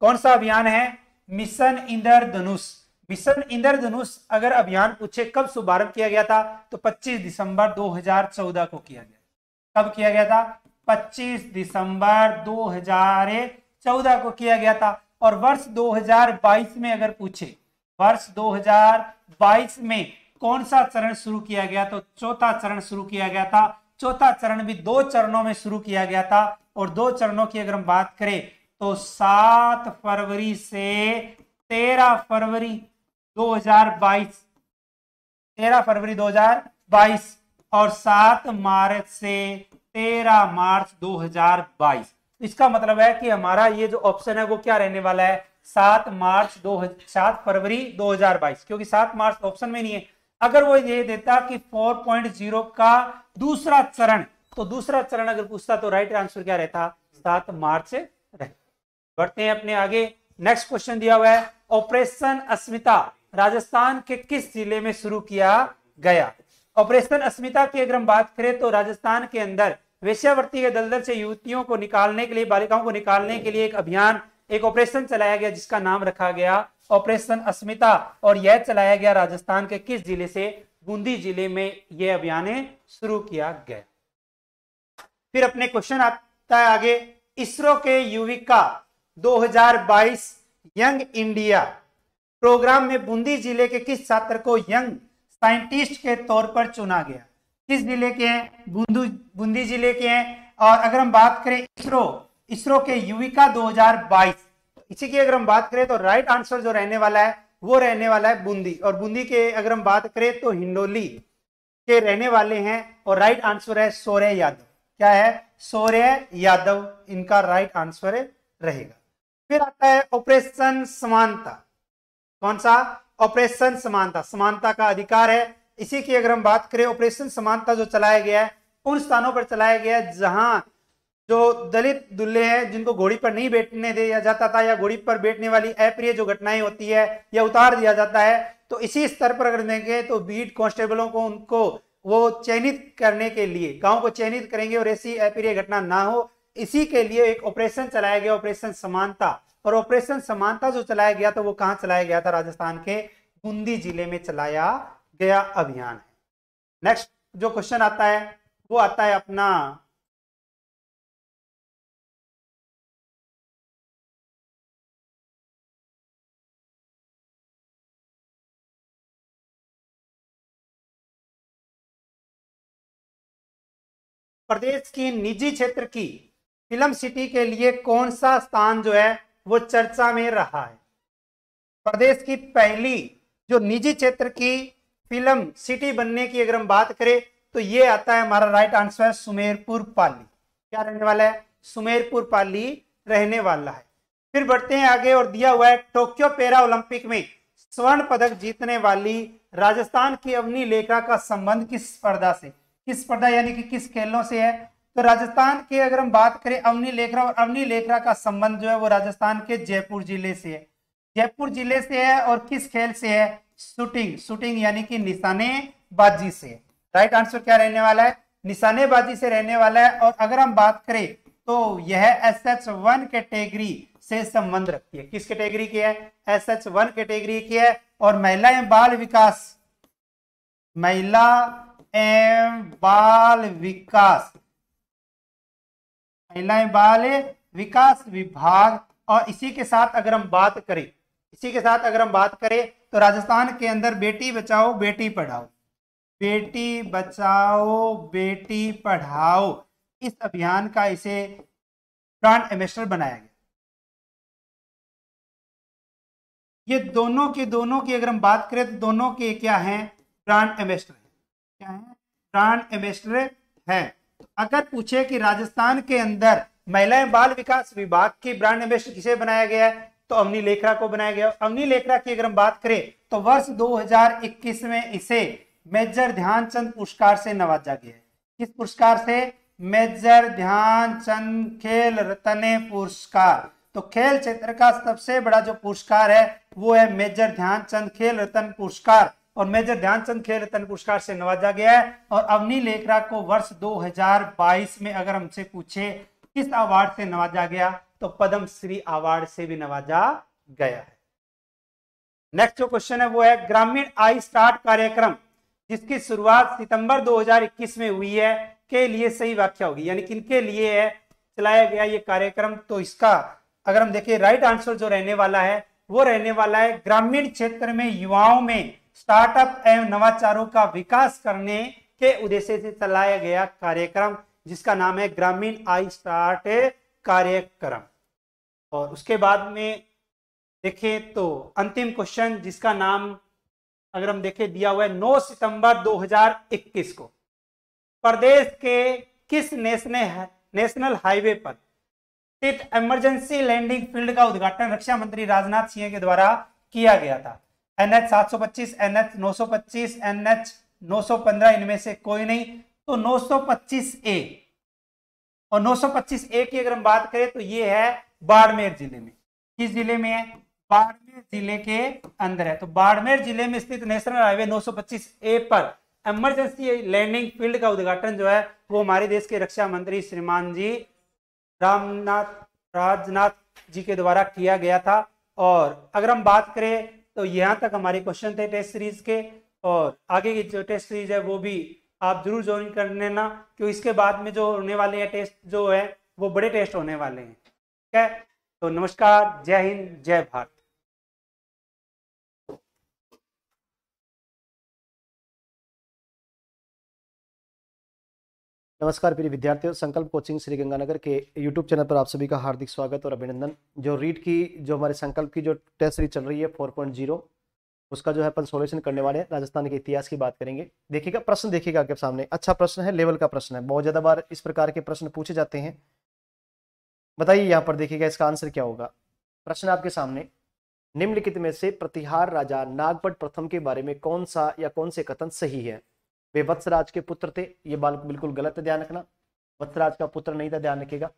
कौन सा अभियान है? मिशन इंद्रधनुष। मिशन इंद्रधनुष अगर अभियान पूछे कब शुभारंभ किया गया था तो 25 दिसंबर 2014 को किया गया। कब किया गया था? 25 दिसंबर 2014 को किया गया था। और वर्ष 2022 में अगर पूछे वर्ष 2022 में कौन सा चरण शुरू किया गया तो चौथा चरण शुरू किया गया था। चौथा चरण भी 2 चरणों में शुरू किया गया था। और 2 चरणों की अगर हम बात करें तो 7 फरवरी से 13 फरवरी 2022, 13 फरवरी 2022 और 7 मार्च से 13 मार्च 2022। इसका मतलब है कि हमारा ये जो ऑप्शन है वो क्या रहने वाला है? 7 फरवरी 2022, क्योंकि 7 मार्च ऑप्शन में नहीं है। अगर वो ये देता कि 4.0 का दूसरा चरण, तो दूसरा चरण अगर पूछता तो राइट आंसर क्या रहता? 7 मार्च रहता। बढ़ते हैं अपने आगे। नेक्स्ट क्वेश्चन दिया हुआ है ऑपरेशन अस्मिता राजस्थान के किस जिले में शुरू किया गया? ऑपरेशन अस्मिता की अगर हम बात करें तो राजस्थान के अंदर वेश्यावृत्ति के दलदल से युवतियों को निकालने के लिए, बालिकाओं को निकालने के लिए एक अभियान, एक ऑपरेशन चलाया गया जिसका नाम रखा गया ऑपरेशन अस्मिता। और यह चलाया गया राजस्थान के किस जिले से? बूंदी जिले में यह अभियान शुरू किया गया। फिर अपने क्वेश्चन आता है आगे, इसरो के युविका 2022 यंग इंडिया प्रोग्राम में बूंदी जिले के किस छात्र को यंग साइंटिस्ट के तौर पर चुना गया? किस जिले के हैं? बूंदी जिले के हैं। और अगर हम बात करें इसरो के युविका 2022, इसी की अगर हम बात करें तो राइट आंसर जो रहने वाला है वो रहने वाला है बूंदी। और बूंदी के अगर हम बात करें तो हिंडोली के रहने वाले हैं। और राइट आंसर है शौर्य यादव। क्या है? शौर्य यादव इनका राइट आंसर रहेगा। फिर आता है ऑपरेशन समानता। कौन सा? ऑपरेशन समानता। समानता का अधिकार है। इसी की अगर हम बात करें ऑपरेशन समानता जो चलाया गया है उन स्थानों पर चलाया गया है जहां जो दलित दुल्हे हैं जिनको घोड़ी पर नहीं बैठने दिया जाता था, या घोड़ी पर बैठने वाली अप्रिय जो घटनाएं होती है या उतार दिया जाता है, तो इसी स्तर पर अगर देखें तो बीट कांस्टेबलों को उनको वो चयनित करने के लिए गांव को चयनित करेंगे और ऐसी अप्रिय घटना ना हो, इसी के लिए एक ऑपरेशन चलाया गया ऑपरेशन समानता। और ऑपरेशन समानता जो चलाया गया था वो कहां चलाया गया था? राजस्थान के बूंदी जिले में चलाया गया अभियान है। नेक्स्ट जो क्वेश्चन आता है वो आता है अपना प्रदेश की निजी क्षेत्र की फिल्म सिटी के लिए कौन सा स्थान जो है वो चर्चा में रहा है। प्रदेश की पहली जो निजी क्षेत्र की फिल्म सिटी बनने की अगर हम बात करें तो ये आता है हमारा राइट आंसर सुमेरपुर पाली। क्या रहने वाला है? सुमेरपुर पाली रहने वाला है। फिर बढ़ते हैं आगे और दिया हुआ है टोक्यो पैरा ओलंपिक में स्वर्ण पदक जीतने वाली राजस्थान की अवनी लेखा का संबंध किस स्पर्धा से, किस स्पर्धा यानी कि किस खेलों से है? तो राजस्थान की अगर हम बात करें अवनी लेखा, और अवनी लेखा का संबंध जो है वो राजस्थान के जयपुर जिले से है। जयपुर जिले से है और किस खेल से है? शूटिंग, शूटिंग यानी कि निशानेबाजी से। राइट आंसर क्या रहने वाला है? निशानेबाजी से रहने वाला है। और अगर हम बात करें तो यह SH1 कैटेगरी से संबंध रखती है। किस कैटेगरी की है? SH1 कैटेगरी की है। और महिला एवं बाल विकास, महिला एवं बाल विकास, महिला एवं बाल विकास विभाग। और इसी के साथ अगर हम बात करें, इसी के साथ अगर हम बात करें तो राजस्थान के अंदर बेटी बचाओ बेटी पढ़ाओ, बेटी बचाओ बेटी पढ़ाओ इस अभियान का इसे ब्रांड एम्बेसडर बनाया गया। ये दोनों की अगर हम बात करें तो दोनों के क्या हैं? ब्रांड एम्बेसडर है। क्या है? ब्रांड एम्बेसडर है। तो अगर पूछे कि राजस्थान के अंदर महिला एवं बाल विकास विभाग की ब्रांड एम्बेसडर किसे बनाया गया है तो अवनी लेखरा को बनाया गया। अवनी लेखरा की अगर हम बात करें तो वर्ष 2021 में इसे मेजर ध्यानचंद पुरस्कार से नवाजा गया है। किस पुरस्कार से? मेजर ध्यानचंद खेल रत्न पुरस्कार। तो खेल क्षेत्र का सबसे बड़ा जो पुरस्कार है वो है मेजर ध्यानचंद खेल रत्न पुरस्कार। और मेजर ध्यानचंद खेल रत्न पुरस्कार से नवाजा गया है। और अवनी लेखरा को वर्ष 2022 में अगर हमसे पूछे किस अवार्ड से नवाजा गया तो पद्म श्री अवार्ड से भी नवाजा गया है। नेक्स्ट जो क्वेश्चन है वो है ग्रामीण आई स्टार्ट कार्यक्रम जिसकी शुरुआत सितंबर 2021 में हुई है के लिए सही व्याख्या होगी, यानी किनके लिए है चलाया गया ये कार्यक्रम। तो इसका अगर हम देखें राइट आंसर जो रहने वाला है वो रहने वाला है ग्रामीण क्षेत्र में युवाओं में स्टार्टअप एवं नवाचारों का विकास करने के उद्देश्य से चलाया गया कार्यक्रम जिसका नाम है ग्रामीण आई स्टार्ट कार्यक्रम। और उसके बाद में देखें तो अंतिम क्वेश्चन जिसका नाम अगर हम देखें दिया हुआ है 9 सितंबर 2021 को प्रदेश के किस नेशनल हाईवे पर स्थित इमरजेंसी लैंडिंग फील्ड का उद्घाटन रक्षा मंत्री राजनाथ सिंह के द्वारा किया गया था? NH 725, NH 925, NH 915 इनमें से कोई नहीं। तो 925A और 925A की अगर हम बात करें तो ये है बाड़मेर जिले में। किस जिले में है? बाड़मेर जिले के अंदर है। तो बाड़मेर जिले में स्थित नेशनल हाईवे 925A पर इमरजेंसी लैंडिंग फील्ड का उद्घाटन जो है वो हमारे देश के रक्षा मंत्री श्रीमान जी राजनाथ जी के द्वारा किया गया था। और अगर हम बात करें तो यहाँ तक हमारे क्वेश्चन थे टेस्ट सीरीज के। और आगे की जो टेस्ट सीरीज है वो भी आप जरूर ज्वाइन कर लेना क्योंकि इसके बाद में जो होने वाले हैं टेस्ट जो है वो बड़े टेस्ट होने वाले हैं। ठीक है, तो नमस्कार, जय हिंद, जय भारत। नमस्कार प्रिय विद्यार्थियों, संकल्प कोचिंग श्री गंगानगर के यूट्यूब चैनल पर आप सभी का हार्दिक स्वागत और अभिनंदन। जो रीड की जो हमारे संकल्प की जो टेस्ट सीरीज चल रही है 4.0 उसका जो है अपन सोल्यूशन करने वाले हैं। राजस्थान के इतिहास की बात करेंगे। देखिएगा प्रश्न, देखिएगा आपके सामने अच्छा प्रश्न है, लेवल का प्रश्न है। बहुत ज्यादा बार इस प्रकार के प्रश्न पूछे जाते हैं। बताइए यहाँ पर देखिएगा इसका आंसर क्या होगा। प्रश्न आपके सामने, निम्नलिखित में से प्रतिहार राजा नागपट प्रथम के बारे में कौन सा या कौन से कथन सही है? वे वत्सराज के पुत्र थे। ये बात बिल्कुल गलत है, ध्यान रखना। वत्सराज का पुत्र नहीं था, ध्यान रखिएगा।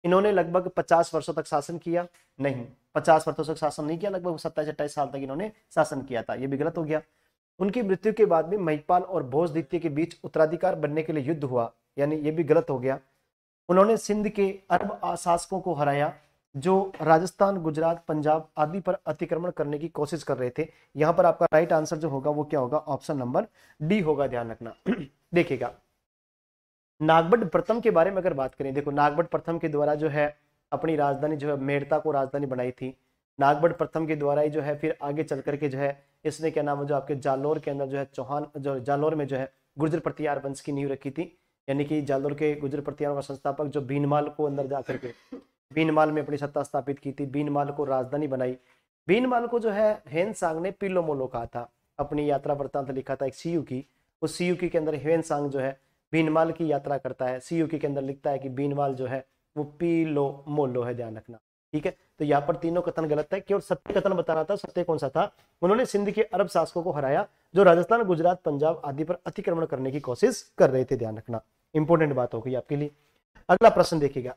इन्होंने लगभग 50 वर्षों तक शासन किया, नहीं 50 वर्षों तक शासन नहीं किया, लगभग 27-28 साल तक इन्होंने शासन किया था, ये भी गलत हो गया। उनकी मृत्यु के बाद में महिपाल और भोज द्वितीय के बीच उत्तराधिकार बनने के लिए युद्ध हुआ, यानी ये भी गलत हो गया। उन्होंने सिंध के अरब शासकों को हराया, जो राजस्थान, गुजरात, पंजाब आदि पर अतिक्रमण करने की कोशिश कर रहे थे। यहाँ पर आपका राइट आंसर जो होगा वो क्या होगा, ऑप्शन नंबर डी होगा, ध्यान रखना। देखिएगा, नागभट्ट प्रथम के बारे में अगर बात करें, देखो नागभट्ट प्रथम के द्वारा जो है अपनी राजधानी जो है मेड़ता को राजधानी बनाई थी। नागभट्ट प्रथम के द्वारा ही जो है फिर आगे चल करके जो है इसने क्या नाम है, जो आपके जालोर के अंदर जो है चौहान, जो जालोर में जो है गुर्जर प्रतिहार वंश की नींव रखी थी। यानी कि जालोर के गुर्जर प्रतिहारों का संस्थापक जो भीनमाल को अंदर जाकर के भीनमाल में अपनी सत्ता स्थापित की थी, भीनमाल को राजधानी बनाई। भीनमाल को जो है हेन सांग ने पिल्लो मोलो कहा था, अपनी यात्रा वृत्तांत लिखा था एक सीयू की। उस सीयू के अंदर हेन सांग जो है भीनमाल की यात्रा करता है। सीयू के अंदर लिखता है कि भीनमाल जो है वो पीलो मोलो है, ध्यान रखना, ठीक है। तो यहाँ पर तीनों कथन गलत है, केवल सत्य कथन बताना था। सत्य कौन सा था, उन्होंने सिंध के अरब शासकों को हराया जो राजस्थान, गुजरात, पंजाब आदि पर अतिक्रमण करने की कोशिश कर रहे थे, ध्यान रखना, इंपॉर्टेंट बात होगी आपके लिए। अगला प्रश्न देखिएगा,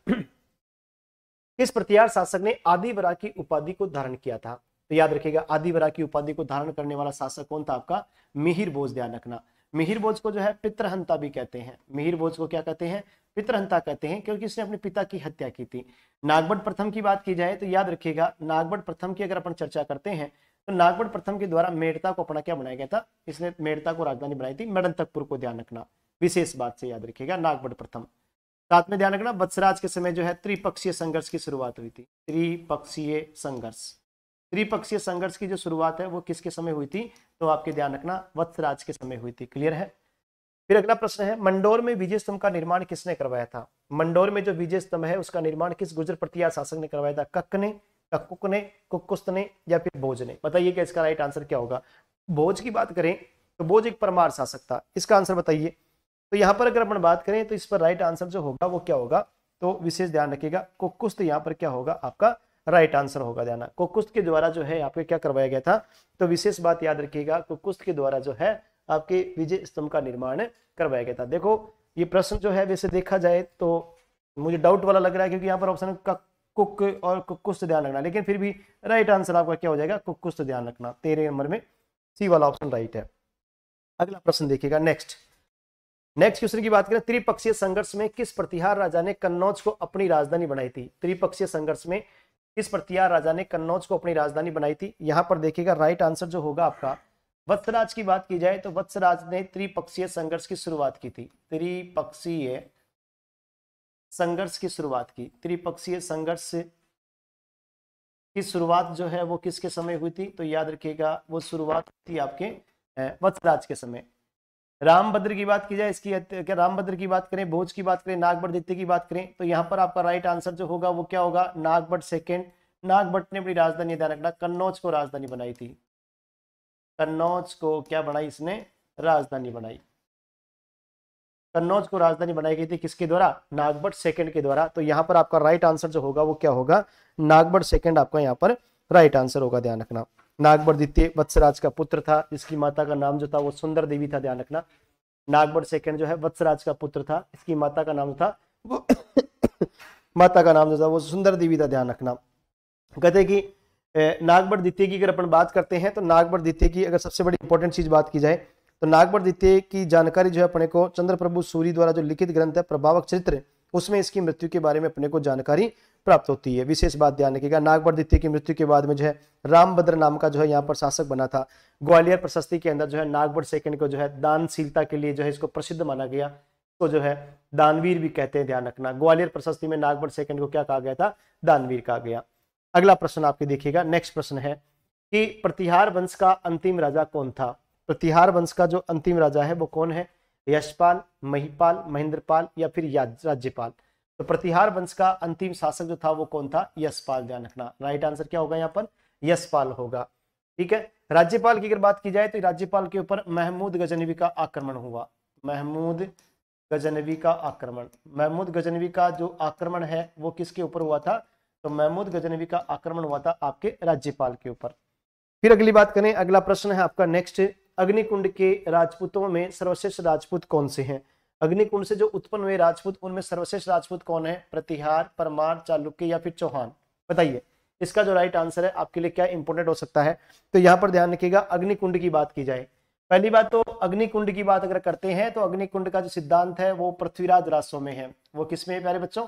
किस प्रतिहार शासक ने आदिवरा की उपाधि को धारण किया था? तो याद रखिएगा, आदिवरा की उपाधि को धारण करने वाला शासक कौन था आपका, मिहिर भोज, ध्यान रखना। मिहिर भोज को जो है पितृहंता भी कहते हैं। मिहिर भोज को क्या कहते हैं, पितृहंता कहते हैं, क्योंकि इसने अपने पिता की हत्या की थी। नागभट्ट प्रथम की बात की जाए तो याद रखिएगा, नागभट्ट प्रथम की अगर अपन चर्चा करते हैं तो नागभट्ट प्रथम के द्वारा मेड़ता को अपना क्या बनाया गया था, इसने मेड़ता को राजधानी बनाई थी, मेड़ंतकपुर को, ध्यान रखना, विशेष बात से याद रखिएगा नागभट्ट प्रथम। साथ में ध्यान रखना, वत्सराज के समय जो है त्रिपक्षीय संघर्ष की शुरुआत हुई थी। त्रिपक्षीय संघर्ष, त्रिपक्षीय संघर्ष की जो शुरुआत है वो किसके समय हुई थी, तो आपके ध्यान रखना वत्सराज के समय हुई थी। क्लियर है। फिर अगला प्रश्न है, मंडोर में विजय स्तंभ का निर्माण किसने करवाया था? मंडोर में जो विजय स्तंभ है उसका निर्माण किस गुर्जर प्रतिहार शासक ने करवाया था? कक्क ने, कक्कुक ने, कुक्कुस्त ने या फिर भोज ने? बताइए कि इसका राइट आंसर क्या होगा। भोज की बात करें तो भोज एक परमार शासक था, इसका आंसर बताइए। तो यहाँ पर अगर अपन बात करें तो इस पर राइट आंसर जो होगा वो क्या होगा, तो विशेष ध्यान रखिएगा, कुक्कुस्त यहाँ पर क्या होगा आपका राइट आंसर होगा। ध्यान, कुक्कुस्त के द्वारा जो है यहाँ पे क्या करवाया गया था, तो विशेष बात याद रखिएगा, कुक्कुस्त के द्वारा जो है आपके विजय स्तंभ का निर्माण करवाया गया था। देखो ये प्रश्न जो है वैसे देखा जाए तो मुझे डाउट वाला लग रहा है, क्योंकि यहाँ पर ऑप्शन कुक और कुक्कुस्त ध्यान रखना, लेकिन फिर भी राइट आंसर आपका क्या हो जाएगा, कुक्कुस्त, ध्यान रखना। 13 नंबर में सी वाला ऑप्शन राइट है। अगला प्रश्न देखिएगा, नेक्स्ट क्वेश्चन की बात करें, त्रिपक्षीय संघर्ष में किस प्रतिहार राजा ने कन्नौज को अपनी राजधानी बनाई थी? त्रिपक्षीय संघर्ष में किस प्रतिहार राजा ने कन्नौज को अपनी राजधानी बनाई थी? यहां पर देखिएगा राइट आंसर जो होगा आपका, वत्सराज की बात की जाए तो वत्सराज ने त्रिपक्षीय संघर्ष की शुरुआत की थी। त्रिपक्षीय संघर्ष की शुरुआत की, त्रिपक्षीय संघर्ष की शुरुआत जो है वो किसके समय हुई थी, तो याद रखिएगा वो शुरुआत थी आपके वत्सराज के समय। रामभद्र की बात की जाए, इसकी क्या रामभद्र की बात करें, भोज की बात करें, नागभट्ट द्वितीय की बात करें, तो यहाँ पर आपका राइट आंसर जो होगा वो क्या होगा, नागभट्ट सेकेंड। नागभट्ट ने अपनी राजधानी, ध्यान रखना, कन्नौज को राजधानी बनाई थी। कन्नौज को क्या बनाई इसने, राजधानी बनाई। कन्नौज को राजधानी बनाई गई थी किसके द्वारा, नागभट्ट सेकेंड के द्वारा। तो यहाँ पर आपका राइट आंसर जो होगा वो क्या होगा, नागभट्ट सेकेंड आपका यहाँ पर राइट आंसर होगा, ध्यान रखना। नागभट्ट द्वितीय वत्सराज का पुत्र था, जिसकी माता का नाम जो था वो सुंदर देवी था, ध्यान रखना। नागभट्ट सेकंड जो है वत्सराज का पुत्र था, इसकी माता का नाम था वो माता का नाम जो था वो सुंदर देवी था, ध्यान रखना। कहते हैं कि नागभट्ट द्वितीय की अगर अपन बात करते हैं तो नागभट्ट द्वितीय की अगर सबसे बड़ी इंपॉर्टेंट चीज बात की जाए तो नागभट्ट द्वितीय की जानकारी जो है अपने को चंद्रप्रभु सूरी द्वारा जो लिखित ग्रंथ है प्रभावक चरित्र, उसमें इसकी मृत्यु के बारे में अपने को जानकारी प्राप्त होती है। विशेष बात ध्यान रखिएगा, नागभट्ट द्वितीय की मृत्यु के बाद में जो है रामभद्र नाम का जो है यहाँ पर शासक बना था। ग्वालियर प्रशस्ति के अंदर जो है नागभट्ट सेकंड को जो है दानशीलता के लिए जो है इसको प्रसिद्ध माना गया, तो जो है दानवीर भी कहते हैं, ध्यान रखना। ग्वालियर प्रशस्ति में नागभट्ट सेकंड को क्या कहा गया था, दानवीर कहा गया। अगला प्रश्न आपके देखिएगा, नेक्स्ट प्रश्न है कि प्रतिहार वंश का अंतिम राजा कौन था? प्रतिहार वंश का जो अंतिम राजा है वो कौन है, यशपाल, महिपाल, महेंद्रपाल या फिर राज्यपाल? तो प्रतिहार वंश का अंतिम शासक जो था वो कौन था, यशपाल, ध्यान रखना। राइट आंसर क्या होगा यहाँ पर, यशपाल होगा, ठीक है। राज्यपाल की अगर बात की जाए तो राज्यपाल के ऊपर महमूद गजनवी का आक्रमण हुआ। महमूद गजनवी का आक्रमण, महमूद गजनवी का जो आक्रमण है वो किसके ऊपर हुआ था, तो महमूद गजनवी का आक्रमण हुआ था आपके राज्यपाल के ऊपर। फिर अगली बात करें, अगला प्रश्न है आपका नेक्स्ट, अग्निकुंड के राजपूतों में सर्वश्रेष्ठ राजपूत कौन से हैं? अग्निकुंड से जो उत्पन्न हुए राजपूत उनमें सर्वश्रेष्ठ राजपूत कौन है, प्रतिहार, परमार, चालुक्य या फिर चौहान? बताइए इसका जो राइट आंसर है आपके लिए क्या इंपोर्टेंट हो सकता है। तो यहाँ पर ध्यान रखिएगा, अग्निकुंड की बात की जाए, पहली बात तो अग्निकुंड की बात अगर करते हैं तो अग्निकुंड का जो सिद्धांत है वो पृथ्वीराज राजस्व में है। वो किसमें है प्यारे बच्चों,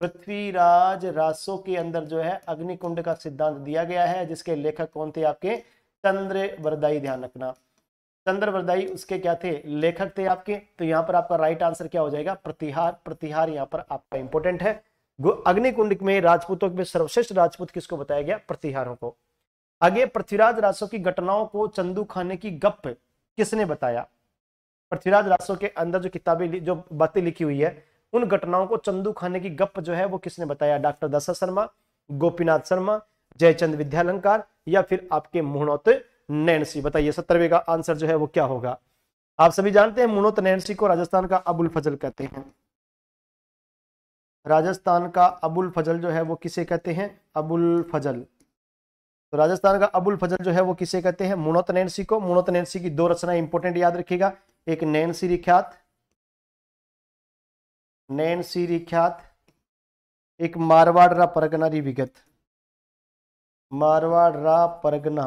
पृथ्वीराज रासो के अंदर जो है अग्निकुंड का सिद्धांत दिया गया है, जिसके लेखक कौन थे आपके? चंद्रवरदाई। ध्यान रखना, चंद्रवरदाई उसके क्या थे? लेखक थे आपके। तो यहाँ पर आपका राइट आंसर क्या हो जाएगा? प्रतिहार। प्रतिहार यहाँ पर आपका इंपोर्टेंट है। अग्निकुंड में राजपूतों में सर्वश्रेष्ठ राजपूत किसको बताया गया? प्रतिहारों को। आगे, पृथ्वीराज रासो की घटनाओं को चंदू खाने की गप किसने बताया? पृथ्वीराज रासो के अंदर जो किताबें, जो बातें लिखी हुई है, उन घटनाओं को चंदू खाने की गप जो है वो किसने बताया? डॉक्टर दशरथ शर्मा, गोपीनाथ शर्मा, जयचंद विद्यालंकार, या फिर आपके मुहणोत नैनसी? बताइए 70वें का आंसर जो है वो क्या होगा? आप सभी जानते हैं मुहणोत नैनसी को राजस्थान का अबुल फजल कहते हैं। राजस्थान का अबुल फजल जो है वो किसे कहते हैं? अबुल फजल। तो राजस्थान का अबुल फजल जो है वो किसे कहते हैं? मुहणोत नैनसी को। मुहणोत नैनसी की 2 रचनाएं इंपोर्टेंट याद रखिएगा, एक नैनसी रिख्यात, नैनसी रिख्यात, एक मारवाड़ रा परगना री विगत, मारवाड़ रा परगना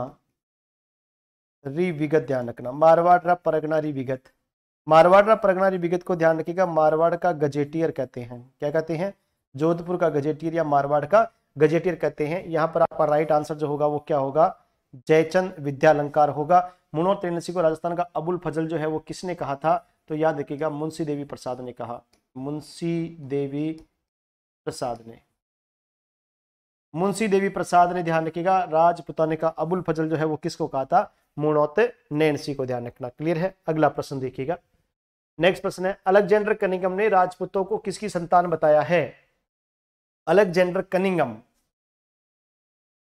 री विगत। ध्यान रखना, मारवाड़ रा परगना री विगत। मारवाड़ रा परगना री विगत को ध्यान रखिएगा, मारवाड़ का गजेटियर कहते हैं। क्या कहते हैं? जोधपुर का गजेटियर या मारवाड़ का गजेटियर कहते हैं। यहाँ पर आपका राइट आंसर जो होगा वो क्या होगा? जयचंद विद्यालंकार होगा। मुहणोत नैनसी को राजस्थान का अबुल फजल जो है वो किसने कहा था? तो याद रखिएगा, मुंशी देवी प्रसाद ने कहा। मुंशी देवी प्रसाद ने, मुंशी देवी प्रसाद ने, ध्यान रखिएगा, राजपुताने का अबुल फजल जो है वो किसको कहा था? मुहणोत नैनसी को। ध्यान रखना, क्लियर है? अगला प्रश्न देखिएगा। नेक्स्ट प्रश्न है, अलेक्जेंडर कनिंघम ने राजपूतों को किसकी संतान बताया है? अलेक्जेंडर कनिंघम,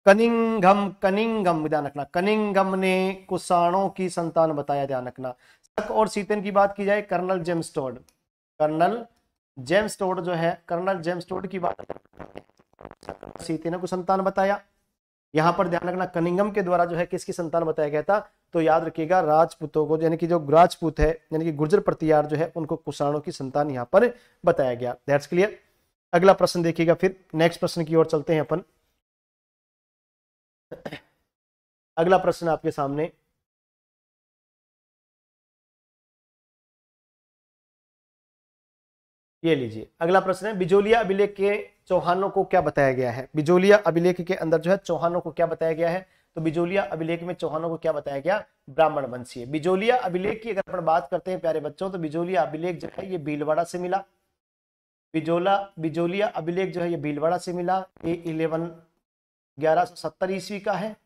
कनिंघम, कनिंघम, ध्यान रखना, कनिंघम ने कुषाणों की संतान बताया। ध्यान रखना। शक और सीतन की बात की जाए, colonel James Tod, colonel James Tod जो है, कर्नल जेम्स टोड की बात, सीतन को संतान बताया। यहां पर ध्यान रखना, कनिंघम के द्वारा जो है किसकी संतान बताया गया था? तो याद रखिएगा, राजपूतों को, यानी कि जो राजपूत है, यानी कि गुर्जर प्रतिहार जो है, उनको कुषाणों की संतान यहां पर बताया गया। That's clear. अगला प्रश्न देखिएगा, फिर नेक्स्ट प्रश्न की ओर चलते हैं अपन। अगला प्रश्न आपके सामने, ये लीजिए। अगला प्रश्न है, बिजोलिया अभिलेख के चौहानों को क्या बताया गया है? बिजोलिया अभिलेख के अंदर जो है चौहानों को क्या बताया गया है? तो बिजोलिया अभिलेख में चौहानों को क्या बताया गया? ब्राह्मण वंशीय। बिजोलिया अभिलेख की अगर अपन बात करते हैं प्यारे बच्चों, तो बिजोलिया अभिलेख जो है ये भीलवाड़ा से मिला। बिजोलिया अभिलेख जो है ये भीलवाड़ा से मिला। ये 1170 ईस्वी का है,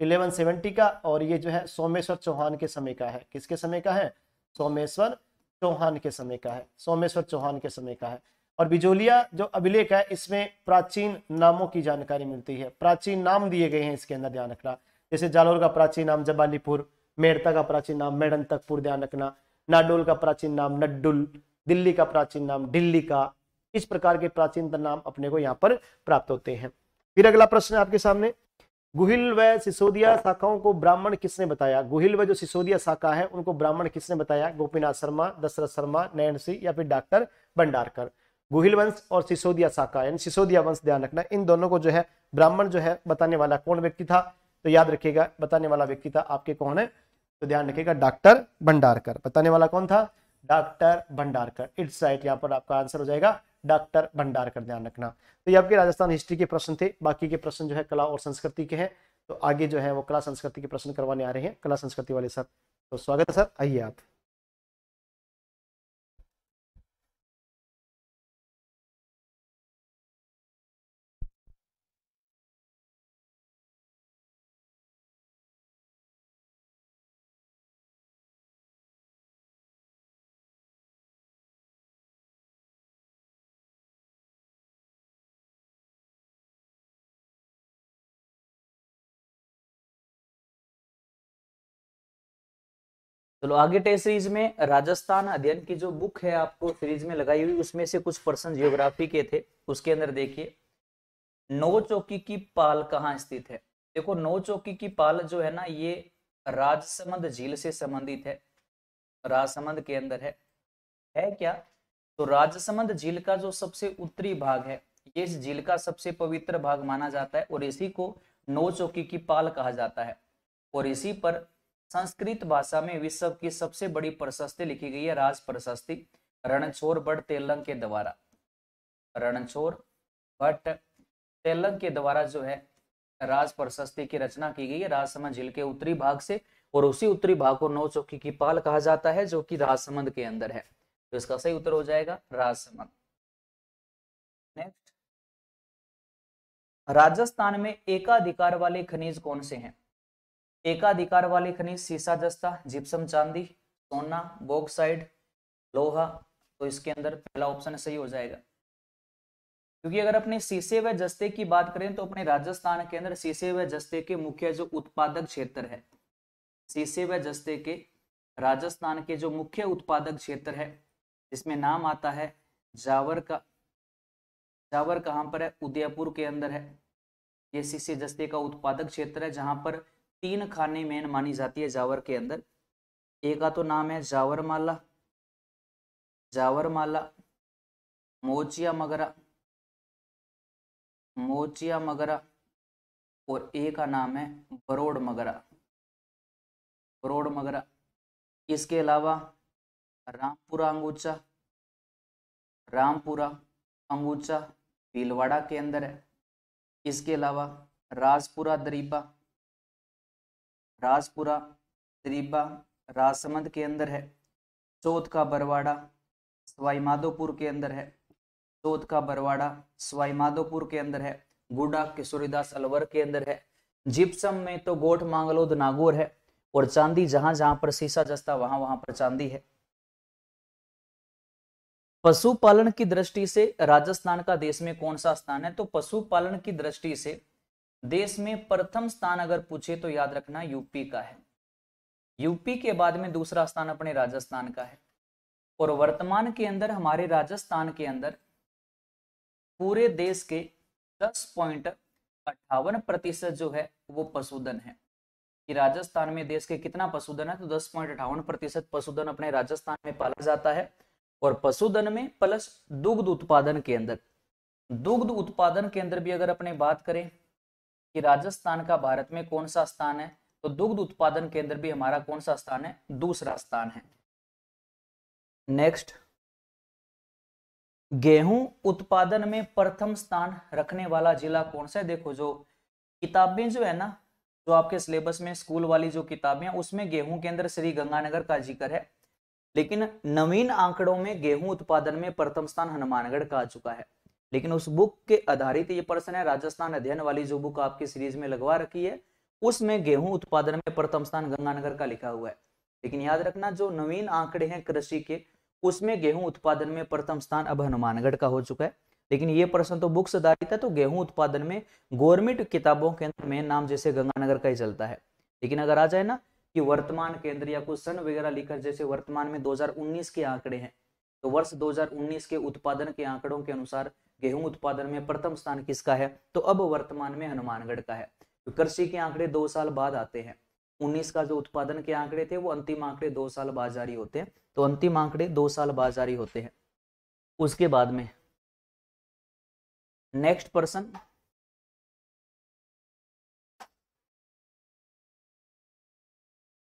1170 का, और ये जो है सोमेश्वर चौहान के समय का है। किसके समय का है? सोमेश्वर चौहान के समय का है। सोमेश्वर चौहान के समय का है। और बिजोलिया जो अभिलेख है, इसमें प्राचीन नामों की जानकारी मिलती है। प्राचीन नाम दिए गए हैं इसके अंदर, ध्यान रखना। जैसे जालोर का प्राचीन नाम जबालीपुर, मेड़ता का प्राचीन नाम मेड़ंतकपुर, ध्यान रखना। नाडोल का प्राचीन नाम नड्डुल, दिल्ली का प्राचीन नाम दिल्ली का। इस प्रकार के प्राचीन नाम अपने को यहाँ पर प्राप्त होते हैं। फिर अगला प्रश्न आपके सामने, गुहिल व सिसोदिया शाखाओं को ब्राह्मण किसने बताया? गुहिल व जो सिसोदिया शाखा है उनको ब्राह्मण किसने बताया? गोपीनाथ शर्मा, दशरथ शर्मा, नैनसी, या फिर डॉक्टर भंडारकर। गुहिल वंश और सिसोदिया शाखा यानी सिसोदिया वंश, ध्यान रखना, इन दोनों को जो है ब्राह्मण जो है बताने वाला कौन व्यक्ति था? तो याद रखिएगा, बताने वाला व्यक्ति था आपके कौन है? तो ध्यान रखिएगा, डॉक्टर भंडारकर। बताने वाला कौन था? डॉक्टर भंडारकर। इट्स राइट, यहाँ पर आपका आंसर हो जाएगा डॉक्टर भंडारकर। ध्यान रखना। तो ये आपके राजस्थान हिस्ट्री के प्रश्न थे। बाकी के प्रश्न जो है कला और संस्कृति के हैं। तो आगे जो है वो कला संस्कृति के प्रश्न करवाने आ रहे हैं कला संस्कृति वाले सर। तो स्वागत है सर, आइए आप। चलो आगे टेस्ट सीरीज में राजस्थान अध्ययन की जो बुक है आपको सीरीज में लगाई हुई, उसमें से कुछ प्रश्न जियोग्राफी के थे। उसके अंदर देखिए, नौचौकी की पाल कहाँ स्थित है? देखो, नौचौकी की पाल जो है ना, ये राजसमंद झील से संबंधित है। राजसमंद के अंदर है क्या? तो राजसमंद झील का जो सबसे उत्तरी भाग है, ये इस झील का सबसे पवित्र भाग माना जाता है, और इसी को नौचौकी की पाल कहा जाता है। और इसी पर संस्कृत भाषा में विश्व की सबसे बड़ी प्रशस्ति लिखी गई है, राज प्रशस्ति, रणछोड़ बड़ तेलंग के द्वारा। रणछोड़ भट्ट तेलंग के द्वारा जो है राज प्रशस्ति की रचना की गई है राजसमंद झील के उत्तरी भाग से, और उसी उत्तरी भाग को नौ चौकी की पाल कहा जाता है जो कि राजसमंद के अंदर है। तो इसका सही उत्तर हो जाएगा राजसमंद। नेक्स्ट, राजस्थान में एकाधिकार वाले खनिज कौन से हैं? एकाधिकार वाले खनिज सीसा जस्ता, जिप्सम चांदी, सोना, बॉक्साइट, लोहा। तो इसके अंदर पहला ऑप्शन सही हो जाएगा, क्योंकि अगर अपने सीसे व जस्ते की बात करें तो अपने राजस्थान के अंदर सीसे व जस्ते के मुख्य जो उत्पादक क्षेत्र है, सीसे व जस्ते के राजस्थान के जो मुख्य उत्पादक क्षेत्र है, इसमें नाम आता है जावर का। जावर कहाँ पर है? उदयपुर के अंदर है। ये सीसे जस्ते का उत्पादक क्षेत्र है जहां पर 3 खाने मेन मानी जाती है जावर के अंदर। एक का तो नाम है जावरमाला, जावरमाला, मोचिया मगरा, मोचिया मगरा, और एक का नाम है बरोड़ मगरा, बरोड़ मगरा। इसके अलावा रामपुरा अंगूचा, रामपुरा अंगूचा भीलवाड़ा के अंदर है। इसके अलावा राजपुरा दरीबा, राजपुरा दरीबा राजसमंद के अंदर है। चौथ का बरवाड़ा सवाई माधोपुर के अंदर है। चौथ का बरवाड़ा सवाई माधोपुर के अंदर है। गुडा किशोरीदास अलवर के अंदर है। जिप्सम में तो गोठ मांगलोद नागौर है, और चांदी जहां जहां पर सीसा जस्ता वहां वहां पर चांदी है। पशुपालन की दृष्टि से राजस्थान का देश में कौन सा स्थान है? तो पशुपालन की दृष्टि से देश में प्रथम स्थान अगर पूछे तो याद रखना यूपी का है। यूपी के बाद में दूसरा स्थान अपने राजस्थान का है। और वर्तमान के अंदर हमारे राजस्थान के अंदर पूरे देश के 10.58% जो है वो पशुधन है। कि राजस्थान में देश के कितना पशुधन है? तो 10.58% पशुधन अपने राजस्थान में पाला जाता है। और पशुधन में प्लस दुग्ध उत्पादन के अंदर, दुग्ध उत्पादन के अंदर भी अगर अपने बात करें कि राजस्थान का भारत में कौन सा स्थान है, तो दुग्ध उत्पादन के अंदर भी हमारा कौन सा स्थान है? दूसरा स्थान है। नेक्स्ट, गेहूं उत्पादन में प्रथम स्थान रखने वाला जिला कौन सा है? देखो जो किताबें जो है ना, जो आपके सिलेबस में स्कूल वाली जो किताबें हैं उसमें गेहूं के अंदर श्री गंगानगर का जिक्र है, लेकिन नवीन आंकड़ों में गेहूं उत्पादन में प्रथम स्थान हनुमानगढ़ का आ चुका है। लेकिन उस बुक के आधारित ये प्रश्न है, राजस्थान अध्ययन वाली जो बुक आपकी सीरीज में लगवा रखी है उसमें गेहूं उत्पादन में प्रथम स्थान गंगानगर का लिखा हुआ है। लेकिन याद रखना जो नवीन आंकड़े हैं कृषि के उसमें गेहूं उत्पादन में प्रथम स्थान अब हनुमानगढ़ का हो चुका है। लेकिन ये प्रश्न तो बुक से आधारित है, तो गेहूं उत्पादन में गवर्नमेंट किताबों के अंदर मेन नाम जैसे गंगानगर का ही चलता है। लेकिन अगर आ जाए ना कि वर्तमान के अंदर या कुछ सन वगैरह लिखा, जैसे वर्तमान में 2019 के आंकड़े हैं, तो वर्ष 2019 के उत्पादन के आंकड़ों के अनुसार गेहूं उत्पादन में प्रथम स्थान किसका है? तो अब वर्तमान में हनुमानगढ़ का है। तो कृषि के आंकड़े 2 साल बाद आते हैं। 19 का जो उत्पादन के आंकड़े थे वो अंतिम आंकड़े 2 साल बाद जारी होते हैं, तो अंतिम आंकड़े 2 साल बाद जारी होते हैं। उसके बाद में नेक्स्ट पर्सन,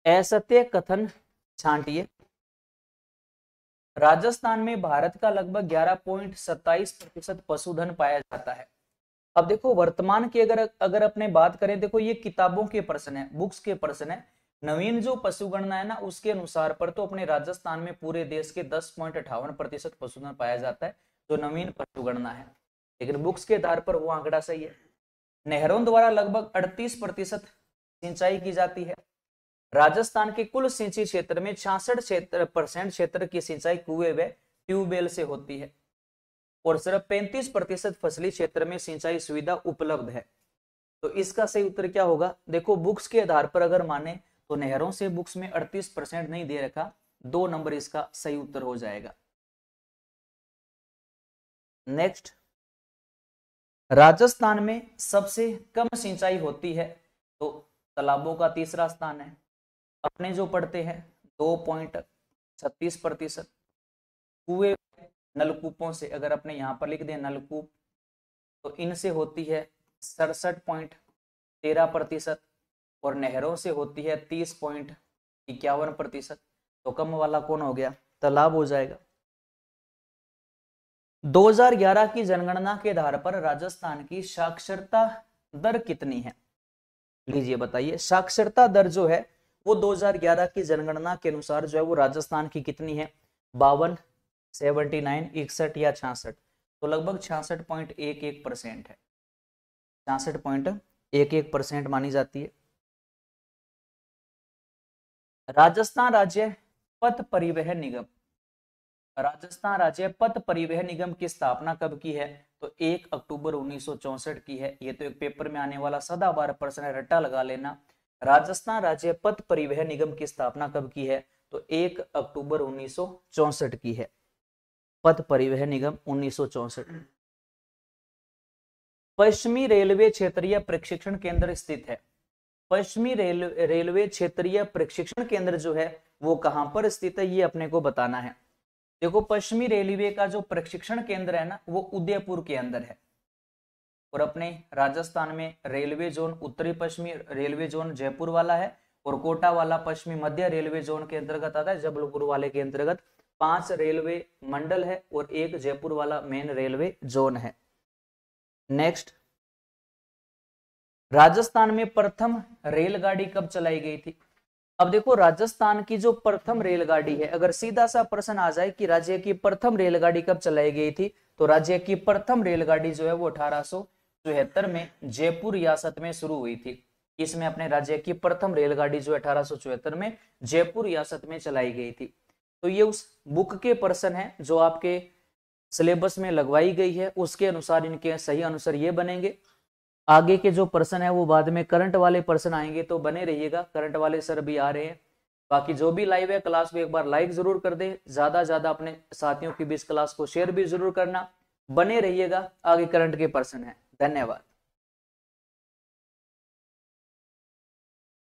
असत्य कथन छांटिए। राजस्थान में भारत का लगभग 11.27% पशुधन पाया जाता है। अब देखो वर्तमान की अगर अपने बात करें, देखो ये किताबों के प्रश्न है, बुक्स के प्रश्न है। नवीन जो पशुगणना है ना उसके अनुसार पर तो अपने राजस्थान में पूरे देश के 10.58% पशुधन पाया जाता है, जो नवीन पशुगणना है। लेकिन बुक्स के आधार पर वो आंकड़ा सही है। नहरों द्वारा लगभग 38% सिंचाई की जाती है। राजस्थान के कुल सिंचाई क्षेत्र में 66% क्षेत्र की सिंचाई कुएं व ट्यूबवेल से होती है, और सिर्फ 35% फसली क्षेत्र में सिंचाई सुविधा उपलब्ध है। तो इसका सही उत्तर क्या होगा? देखो बुक्स के आधार पर अगर माने तो नहरों से बुक्स में 38% नहीं दे रखा, 2 नंबर इसका सही उत्तर हो जाएगा। नेक्स्ट, राजस्थान में सबसे कम सिंचाई होती है, तो तालाबों का तीसरा स्थान है। अपने जो पढ़ते हैं 2.36%। कुएं नलकूपों से अगर अपने यहां पर लिख दें नलकूप, तो इनसे होती है 67.13%, और नहरों से होती है 30.51%। तो कम वाला कौन हो गया? तालाब हो जाएगा। 2011 की जनगणना के आधार पर राजस्थान की साक्षरता दर कितनी है? लीजिए बताइए, साक्षरता दर जो है वो 2011 की जनगणना के अनुसार जो है वो राजस्थान की कितनी है? 52, 79, 61 या 66? तो लगभग 66.11% है, 66.11% मानी जाती है। राजस्थान राज्य पथ परिवहन निगम, राजस्थान राज्य पथ परिवहन निगम की स्थापना कब की है? तो 1 अक्टूबर 1964 की है। ये तो एक पेपर में आने वाला सदाबहार प्रश्न है, रट्टा लगा लेना। राजस्थान राज्य पथ परिवहन निगम की स्थापना कब की है? तो 1 अक्टूबर 1964 की है। पथ परिवहन निगम 1964। पश्चिमी रेलवे क्षेत्रीय प्रशिक्षण केंद्र स्थित है। पश्चिमी रेलवे क्षेत्रीय प्रशिक्षण केंद्र जो है वो कहां पर स्थित है, ये अपने को बताना है। देखो, पश्चिमी रेलवे का जो प्रशिक्षण केंद्र है ना वो उदयपुर के अंदर है। और अपने राजस्थान में रेलवे जोन उत्तरी पश्चिमी रेलवे जोन जयपुर वाला है, और कोटा वाला पश्चिमी मध्य रेलवे जोन के अंतर्गत आता है। जबलपुर वाले के अंतर्गत 5 रेलवे मंडल है और एक जयपुर वाला मेन रेलवे जोन है। नेक्स्ट, राजस्थान में प्रथम रेलगाड़ी कब चलाई गई थी? अब देखो, राजस्थान की जो प्रथम रेलगाड़ी है, अगर सीधा सा प्रश्न आ जाए कि राज्य की प्रथम रेलगाड़ी कब चलाई गई थी, तो राज्य की प्रथम रेलगाड़ी जो है वो 1874 में जयपुर रियासत में शुरू हुई थी। इसमें अपने राज्य की प्रथम रेलगाड़ी जो 1874 में जयपुर रियासत में चलाई गई थी। तो ये उस बुक के प्रश्न है जो आपके सिलेबस में लगवाई गई है, उसके अनुसार इनके सही आंसर ये बनेंगे। आगे के जो प्रश्न है वो बाद में करंट वाले प्रश्न आएंगे, तो बने रहिएगा, करंट वाले सर भी आ रहे हैं। बाकी जो भी लाइव है क्लास को एक बार लाइक जरूर कर दे, ज्यादा ज्यादा अपने साथियों की भी इस क्लास को शेयर भी जरूर करना। बने रहिएगा, आगे करंट के प्रश्न है। धन्यवाद।